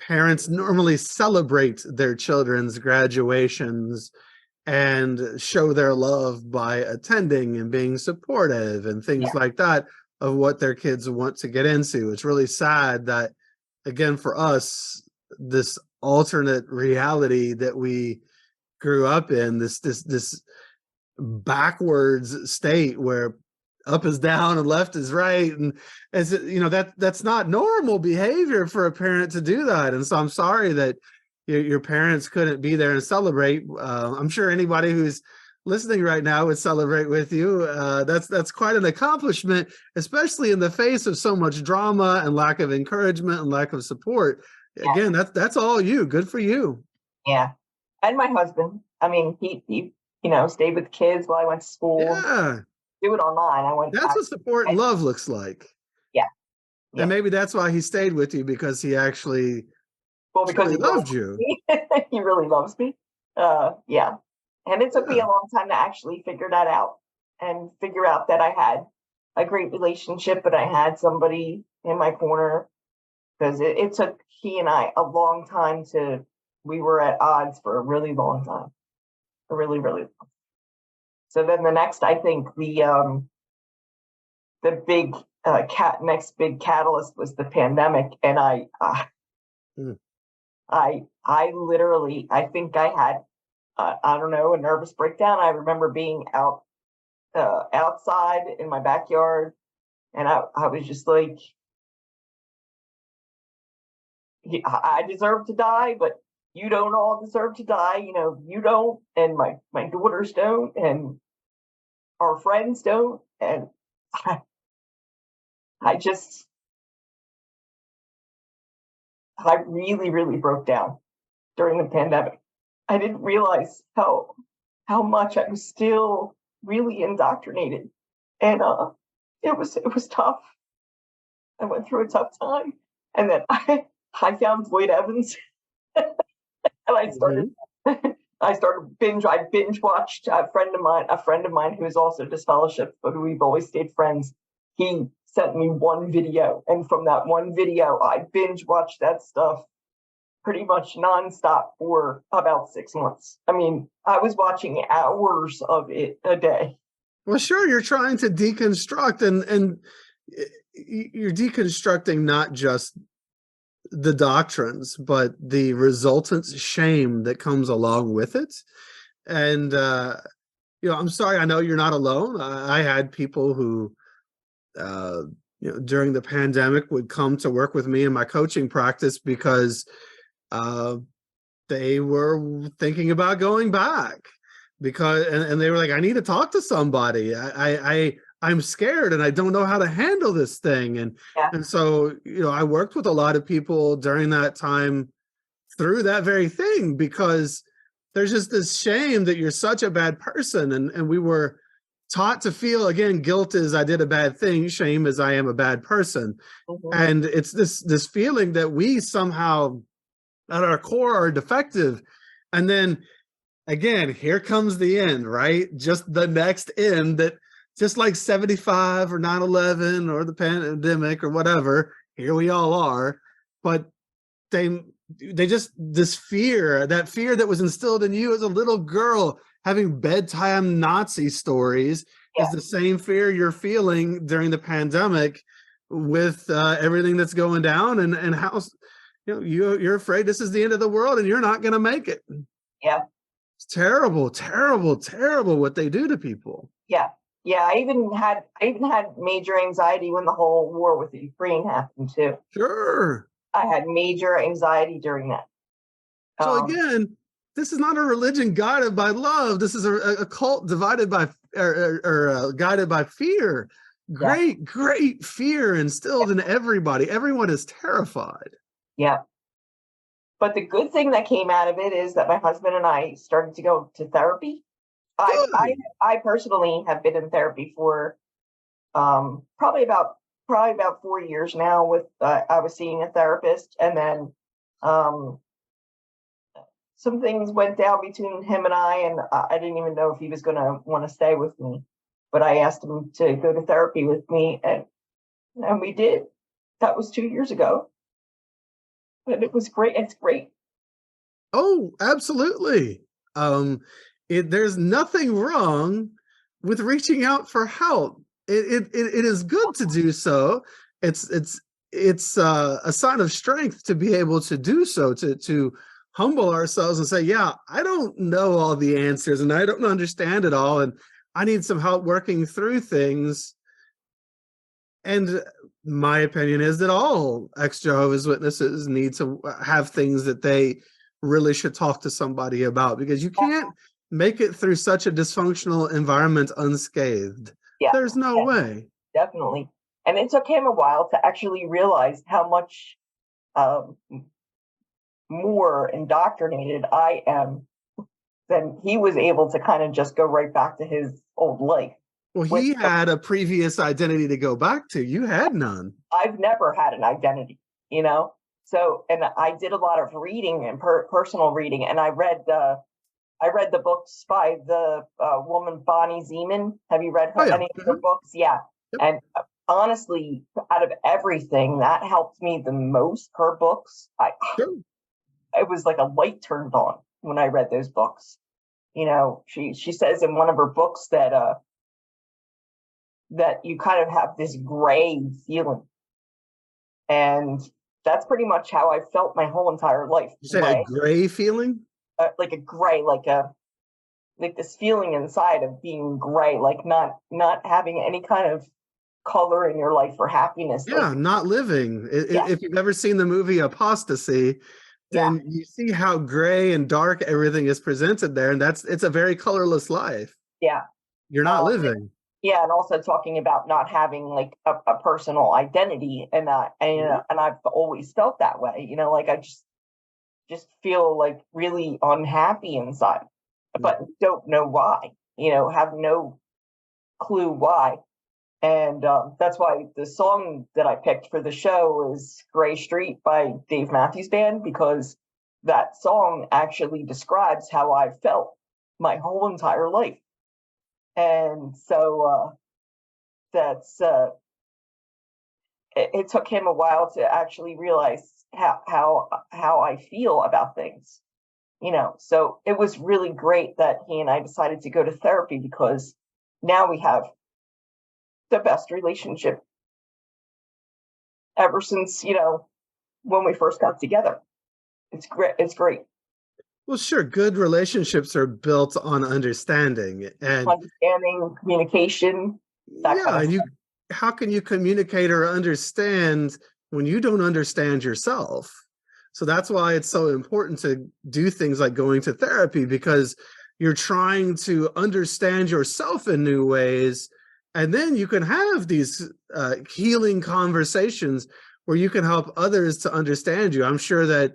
parents normally celebrate their children's graduations and show their love by attending and being supportive and things Yeah. like that of what their kids want to get into. It's really sad that, again, for us, this alternate reality that we grew up in, this backwards state where up is down and left is right, and as that's not normal behavior for a parent to do that. And so I'm sorry that your parents couldn't be there and celebrate. I'm sure anybody who's listening right now would celebrate with you. That's quite an accomplishment, especially in the face of so much drama and lack of encouragement and lack of support. Yeah. Again, that's all you. Good for you. Yeah. And my husband, I mean, he stayed with the kids while I went to school. Yeah, Do it online. that's what support and love looks like. Yeah. And maybe that's why he stayed with you, because he actually Because truly he loved you. he really loves me. Yeah. And it took me a long time to actually figure that out and figure out that I had a great relationship, but I had somebody in my corner, because it took he and I a long time we were at odds for a really long time. A really, really long time. So then the next, I think the big next big catalyst was the pandemic, and I literally, I think I had, I don't know, a nervous breakdown. I remember being outside in my backyard, and I was just like, I deserve to die, but you don't all deserve to die. You don't, and my daughters don't, and our friends don't. And I just, I really, really broke down during the pandemic. I didn't realize how much I was still really indoctrinated, and it was tough. I went through a tough time, and then I found Floyd Evans, and I started I binge watched a friend of mine who is also disfellowshipped, but we've always stayed friends. He sent me one video, and from that one video, I binge watched that stuff pretty much nonstop for about 6 months. I mean, I was watching hours of it a day. Well, sure, you're trying to deconstruct, and you're deconstructing not just the doctrines, but the resultant shame that comes along with it. And I'm sorry, I know you're not alone. I had people who during the pandemic would come to work with me in my coaching practice because they were thinking about going back, because and they were like, I need to talk to somebody. I'm scared and I don't know how to handle this thing. And so, I worked with a lot of people during that time through that very thing, because there's just this shame that you're such a bad person. And we were taught to feel, again, guilt is I did a bad thing, shame is I am a bad person. Mm-hmm. And it's this feeling that we somehow at our core are defective. And then again, here comes the end, right? Just the next end, that just like 75 or 9/11 or the pandemic or whatever, here we all are. But they just, this fear, that fear that was instilled in you as a little girl having bedtime Nazi stories, is the same fear you're feeling during the pandemic with everything that's going down, and how you're afraid this is the end of the world and you're not going to make it. Yeah. It's terrible, terrible, terrible what they do to people. Yeah. Yeah. I even had major anxiety when the whole war with Ukraine happened too. Sure. I had major anxiety during that. So again, this is not a religion guided by love. This is a cult divided by or guided by fear. Yeah. Great fear instilled in everybody. Everyone is terrified. Yeah. But the good thing that came out of it is that my husband and I started to go to therapy. Good. I personally have been in therapy for probably about 4 years now. With I was seeing a therapist, and then some things went down between him and and I didn't even know if he was going to want to stay with me. But I asked him to go to therapy with me, and we did. That was 2 years ago, and it was great. It's great. Oh, absolutely. There's nothing wrong with reaching out for help. It is good to do so. It's a sign of strength to be able to do so, to humble ourselves and say, yeah, I don't know all the answers and I don't understand it all, and I need some help working through things. And my opinion is that all ex-Jehovah's Witnesses need to have things that they really should talk to somebody about, because you can't make it through such a dysfunctional environment unscathed. Yeah, There's no way. definitely. And it took him a while to actually realize how much more indoctrinated I am than he was able to kind of just go right back to his old life. Well, he had a previous identity to go back to. You had none. I've never had an identity, you know? So, and I did a lot of reading and personal reading, and I read the books by the woman Bonnie Zeman. Have you read any of her books? Yeah. Yep. And honestly, out of everything, that helped me the most. Her books, it was like a light turned on when I read those books. You know, she says in one of her books that that you kind of have this gray feeling, and that's pretty much how I felt my whole entire life. You say a gray feeling? Like a gray, like this feeling inside of being gray, like not having any kind of color in your life or happiness. Yeah, like, not living. If you've ever seen the movie Apostasy, then you see how gray and dark everything is presented there, and it's a very colorless life. Yeah, you're not living. Yeah, and also talking about not having like a personal identity, and I've always felt that way. You know, like I just feel like really unhappy inside, but don't know why. You know, have no clue why. And that's why the song that I picked for the show is Gray Street by Dave Matthews Band, because that song actually describes how I felt my whole entire life. And so it took him a while to actually realize how I feel about things, you know. So it was really great that he and I decided to go to therapy, because now we have the best relationship ever since, you know, when we first got together. It's great. Well, sure. Good relationships are built on understanding and communication. How can you communicate or understand when you don't understand yourself? So that's why it's so important to do things like going to therapy, because you're trying to understand yourself in new ways. And then you can have these healing conversations where you can help others to understand you. I'm sure that,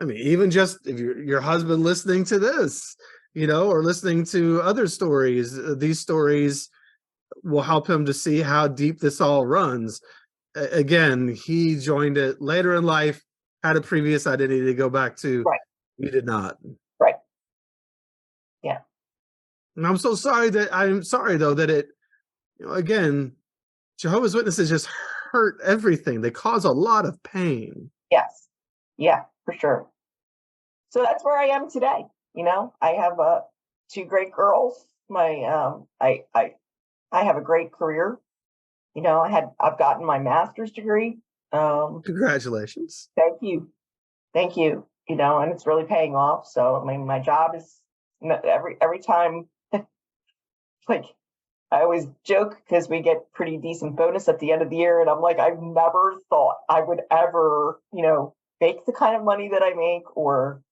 I mean, even just if your husband listening to this, you know, or listening to other stories, these stories will help him to see how deep this all runs. Again, he joined it later in life, had a previous identity to go back to. Right. We did not. Right. Yeah. And I'm sorry, though, that it, you know, again, Jehovah's Witnesses just hurt everything. They cause a lot of pain. Yes. Yeah, for sure. So that's where I am today. You know, I have two great girls. My I have a great career. You know, I've gotten my master's degree. Congratulations. Thank you. You know, and it's really paying off. So I mean, my job is every time. Like, I always joke because we get pretty decent bonus at the end of the year, and I'm like, I've never thought I would ever, you know, make the kind of money that I make, or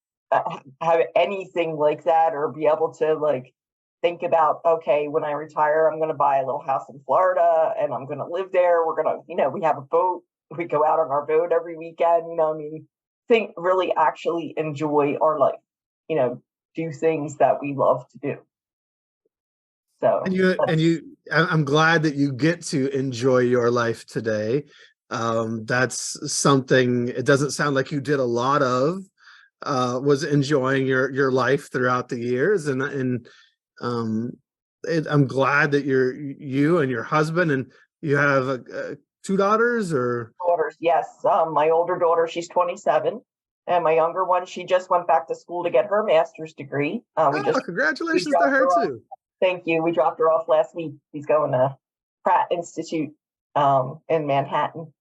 have anything like that, or be able to like think about, okay, when I retire, I'm going to buy a little house in Florida and I'm going to live there. We're going to, we have a boat. We go out on our boat every weekend. Think really actually enjoy our life, do things that we love to do. So, I'm glad that you get to enjoy your life today. That's something it doesn't sound like you did a lot of, was enjoying your life throughout the years. And I'm glad that you and your husband, and you have two daughters or daughters. Yes. My older daughter, she's 27. And my younger one, she just went back to school to get her master's degree. Congratulations to her too. Thank you. We dropped her off last week. She's going to Pratt Institute in Manhattan.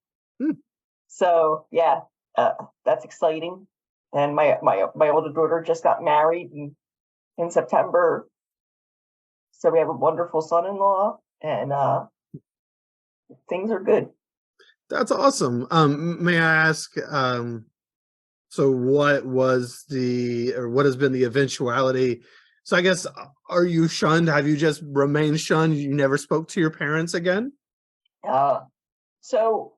So yeah, that's exciting. And my older daughter just got married in September. So we have a wonderful son-in-law, and things are good. That's awesome. May I ask, so what has been the eventuality? So I guess, are you shunned? Have you just remained shunned? You never spoke to your parents again? So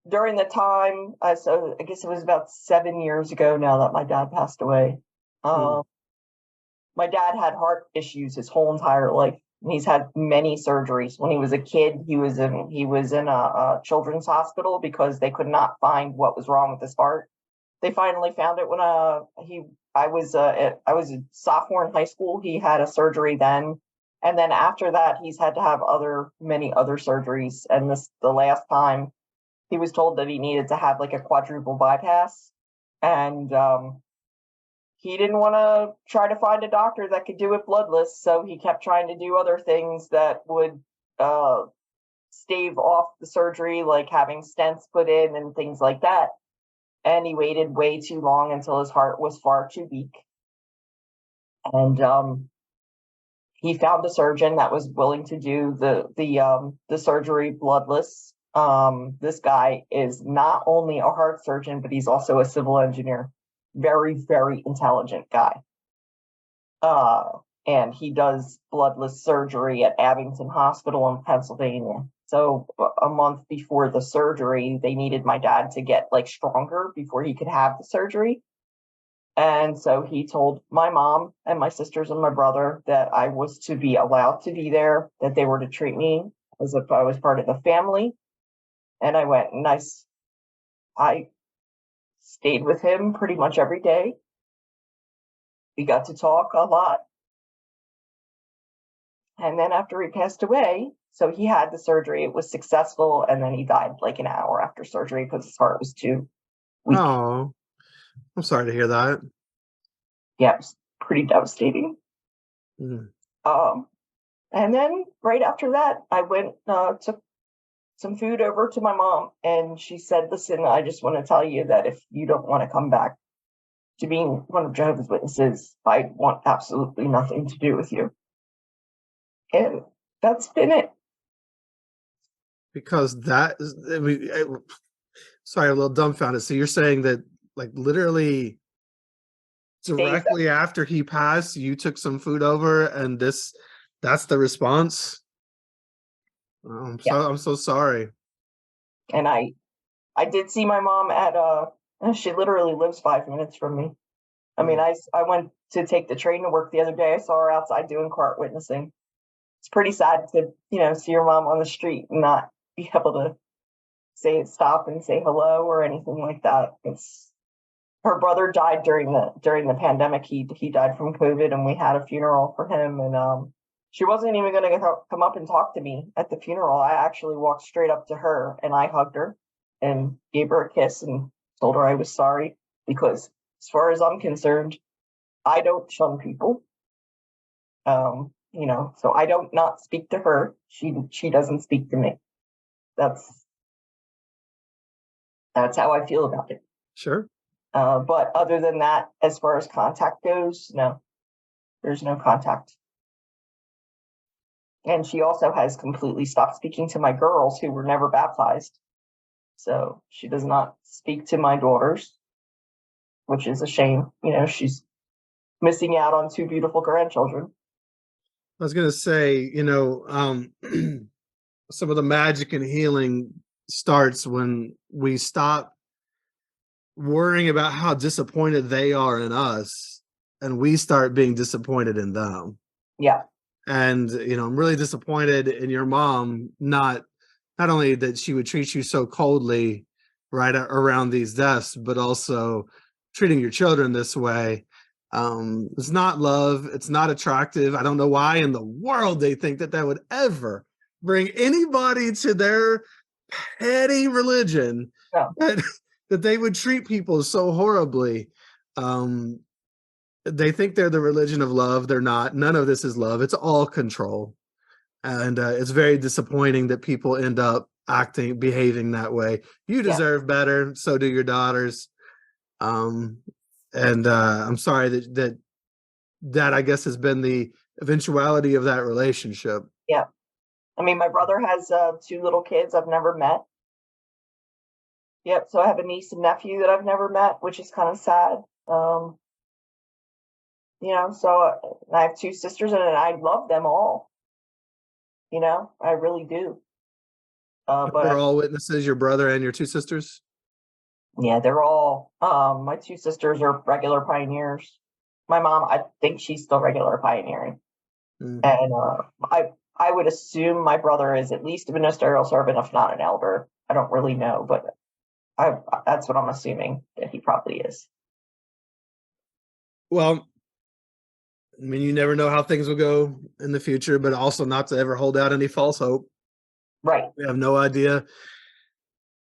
during the time, so I guess it was about 7 years ago now that my dad passed away. My dad had heart issues his whole entire life. He's had many surgeries. When he was a kid, he was in a children's hospital because they could not find what was wrong with his heart. They finally found it when I was a sophomore in high school. He had a surgery then, and then after that, he's had to have many other surgeries. And the last time, he was told that he needed to have like a quadruple bypass, and he didn't want to try to find a doctor that could do it bloodless, so he kept trying to do other things that would stave off the surgery, like having stents put in and things like that. And he waited way too long until his heart was far too weak. And he found a surgeon that was willing to do the surgery bloodless. This guy is not only a heart surgeon, but he's also a civil engineer. Very, very intelligent guy. And he does bloodless surgery at Abington Hospital in Pennsylvania. So a month before the surgery, they needed my dad to get like stronger before he could have the surgery. And so he told my mom and my sisters and my brother that I was to be allowed to be there, that they were to treat me as if I was part of the family. And I went and I stayed with him pretty much every day. We got to talk a lot. And then after he passed away, so he had the surgery, it was successful, and then he died like an hour after surgery because his heart was too weak. Oh, I'm sorry to hear that. Yeah, it was pretty devastating. And then right after that, I went, took some food over to my mom, and she said, listen, I just want to tell you that if you don't want to come back to being one of Jehovah's Witnesses, I want absolutely nothing to do with you. And that's been it. Because that is, sorry, I'm a little dumbfounded. So you're saying that like literally directly after he passed, you took some food over, and that's the response? I'm so sorry. And I did see my mom at she literally lives 5 minutes from me. I mean, I went to take the train to work the other day. I saw her outside doing cart witnessing. It's pretty sad to, see your mom on the street and not be able to stop and say hello or anything like that. Her brother died during the pandemic. He died from COVID, and we had a funeral for him. And she wasn't even going to come up and talk to me at the funeral. I actually walked straight up to her and I hugged her and gave her a kiss and told her I was sorry, because as far as I'm concerned, I don't shun people. So I don't not speak to her. She doesn't speak to me. That's how I feel about it. Sure. But other than that, as far as contact goes, no, there's no contact. And she also has completely stopped speaking to my girls who were never baptized. So she does not speak to my daughters. which is a shame. She's missing out on 2 beautiful grandchildren. I was gonna say, some of the magic and healing starts when we stop worrying about how disappointed they are in us, and we start being disappointed in them. Yeah. And I'm really disappointed in your mom, not only that she would treat you so coldly right around these deaths, but also treating your children this way. It's not love. It's not attractive. I don't know why in the world they think that would ever bring anybody to their petty religion, Yeah. that they would treat people so horribly. They think they're the religion of love. They're not. None of this is love. It's all control. And it's very disappointing that people end up behaving that way. You deserve better. So do your daughters. And I'm sorry that I guess has been the eventuality of that relationship. Yeah. I mean, my brother has 2 little kids I've never met. Yep. So I have a niece and nephew that I've never met, which is kind of sad. So I have 2 sisters, and I love them all. I really do. But they're all witnesses, your brother and your 2 sisters? Yeah, they're all, my 2 sisters are regular pioneers. My mom, I think she's still regular pioneering. Mm. And I would assume my brother is at least a ministerial servant, if not an elder. I don't really know, but that's what I'm assuming that he probably is. Well, I mean, you never know how things will go in the future, but also not to ever hold out any false hope. Right. We have no idea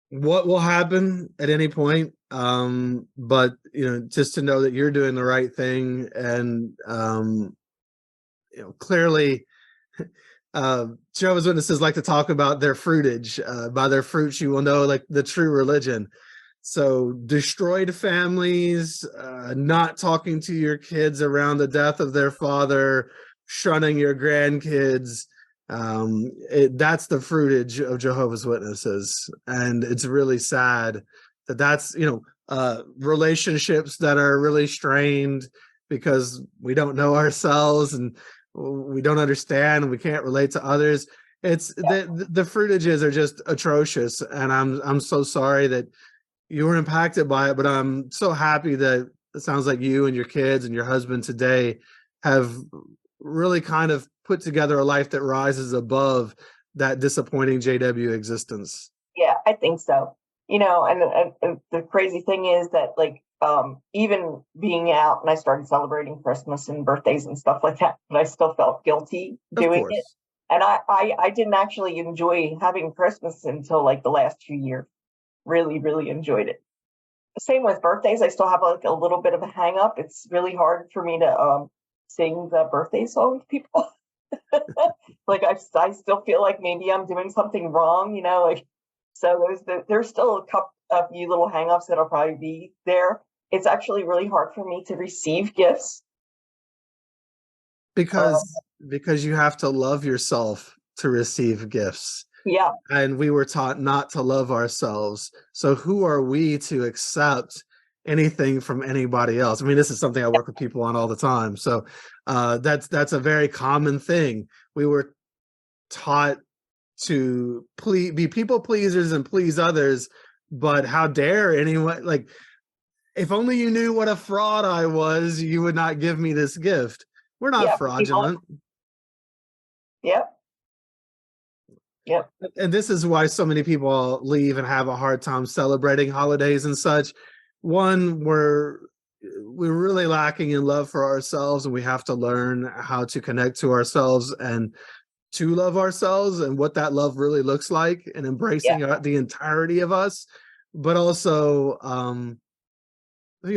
what will happen at any point. But just to know that you're doing the right thing, and clearly Jehovah's Witnesses like to talk about their fruitage. By their fruits you will know like the true religion. So destroyed families, not talking to your kids around the death of their father, shunning your grandkids. That's the fruitage of Jehovah's Witnesses. And it's really sad that's, relationships that are really strained because we don't know ourselves and we don't understand and we can't relate to others. It's the fruitages are just atrocious. And I'm so sorry that you were impacted by it, but I'm so happy that it sounds like you and your kids and your husband today have really kind of put together a life that rises above that disappointing JW existence. Yeah, I think so. And the crazy thing is that, like, even being out, and I started celebrating Christmas and birthdays and stuff like that, but I still felt guilty doing it. And I didn't actually enjoy having Christmas until like the last 2 years. Really, really enjoyed it. Same with birthdays. I still have like a little bit of a hang up. It's really hard for me to sing the birthday song to people. Like I still feel like maybe I'm doing something wrong, like, so there's still a few little hang-ups that'll probably be there. It's actually really hard for me to receive gifts. Because you have to love yourself to receive gifts. Yeah. And we were taught not to love ourselves. So who are we to accept anything from anybody else? I mean, this is something I work with people on all the time. So that's a very common thing. We were taught to be people pleasers and please others, but how dare anyone, like, if only you knew what a fraud I was, you would not give me this gift. We're not fraudulent. Yep. Yep. And this is why so many people leave and have a hard time celebrating holidays and such. One, we're really lacking in love for ourselves, and we have to learn how to connect to ourselves and to love ourselves and what that love really looks like, and embracing the entirety of us. But also,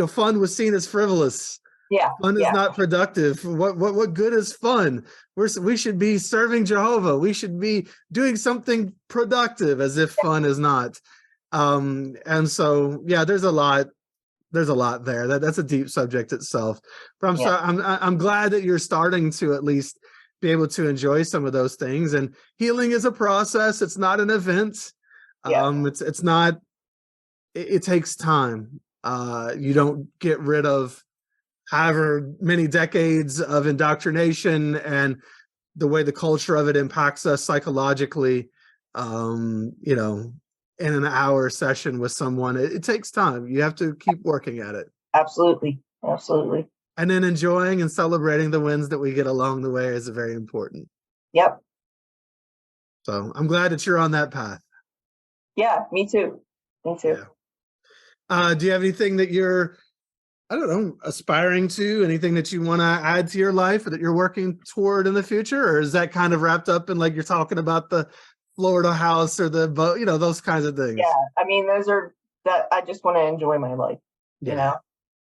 fun was seen as frivolous. Yeah. Fun is not productive. What good is fun? We should be serving Jehovah. We should be doing something productive, as if fun is not. And so, there's a lot there. That's a deep subject itself. But I'm glad that you're starting to at least be able to enjoy some of those things. And healing is a process. It's not an event. It's not. It takes time. You don't get rid of however many decades of indoctrination and the way the culture of it impacts us psychologically, you know, in an hour session with someone. It takes time. You have to keep working at it. Absolutely. Absolutely. And then enjoying and celebrating the wins that we get along the way is very important. Yep. So I'm glad that you're on that path. Yeah, me too. Me too. Yeah. Do you have anything that you're, I don't know, aspiring to, anything that you want to add to your life or that you're working toward in the future? Or is that kind of wrapped up in, like, you're talking about the Florida house or the boat, you know, those kinds of things? Yeah. I mean, those are that I just want to enjoy my life, you know?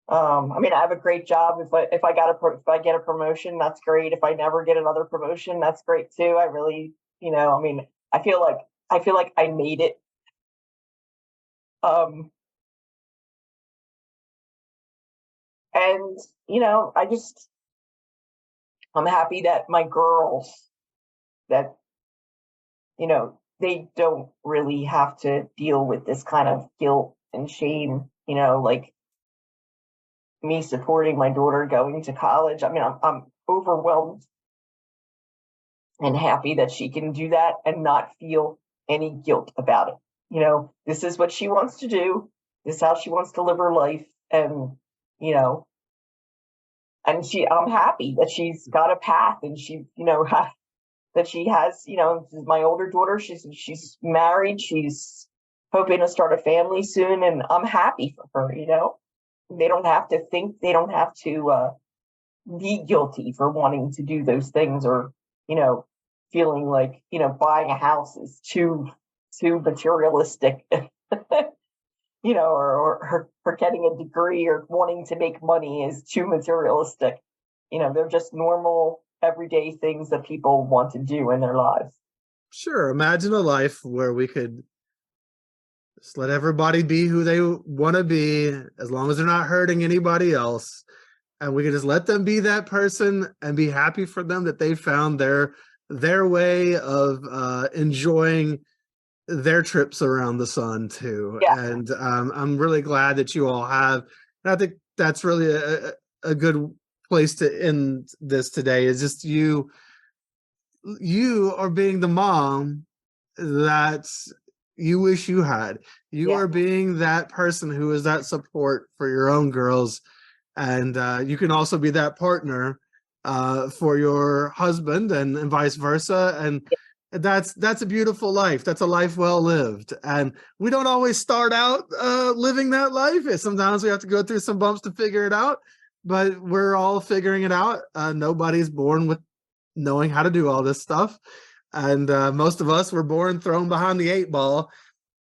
I mean, I have a great job. If I get a promotion, that's great. If I never get another promotion, that's great too. I really, you know, I mean, I feel like I made it. And you know, I'm happy that my girls, that, you know, they don't really have to deal with this kind of guilt and shame, you know, like me supporting my daughter going to college. I mean, I'm overwhelmed and happy that she can do that and not feel any guilt about it. You know, this is what she wants to do. This is how she wants to live her life. And, you know, and I'm happy that she's got a path, and she, you know, that she has, you know, my older daughter, she's married. She's hoping to start a family soon. And I'm happy for her, you know. They don't have to be guilty for wanting to do those things, or, you know, feeling like, you know, buying a house is too materialistic, you know, or getting a degree or wanting to make money is too materialistic. You know, they're just normal, everyday things that people want to do in their lives. Sure. Imagine a life where we could just let everybody be who they want to be, as long as they're not hurting anybody else. And we can just let them be that person and be happy for them that they found their way of enjoying their trips around the sun too. Yeah. And I'm really glad that you all have. And I think that's really a good place to end this today, is just you are being the mom that you wish you had. You are being that person who is that support for your own girls. And you can also be that partner for your husband, and vice versa. And that's a beautiful life. That's a life well lived. And we don't always start out living that life. Sometimes we have to go through some bumps to figure it out, but we're all figuring it out. Nobody's born with knowing how to do all this stuff. And most of us were born thrown behind the 8-ball.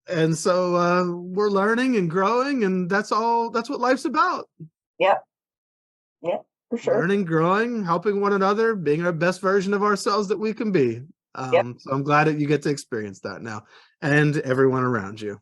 And so we're learning and growing, and that's what life's about. Yeah. Yeah, for sure. Learning, growing, helping one another, being our best version of ourselves that we can be. So I'm glad that you get to experience that now, and everyone around you.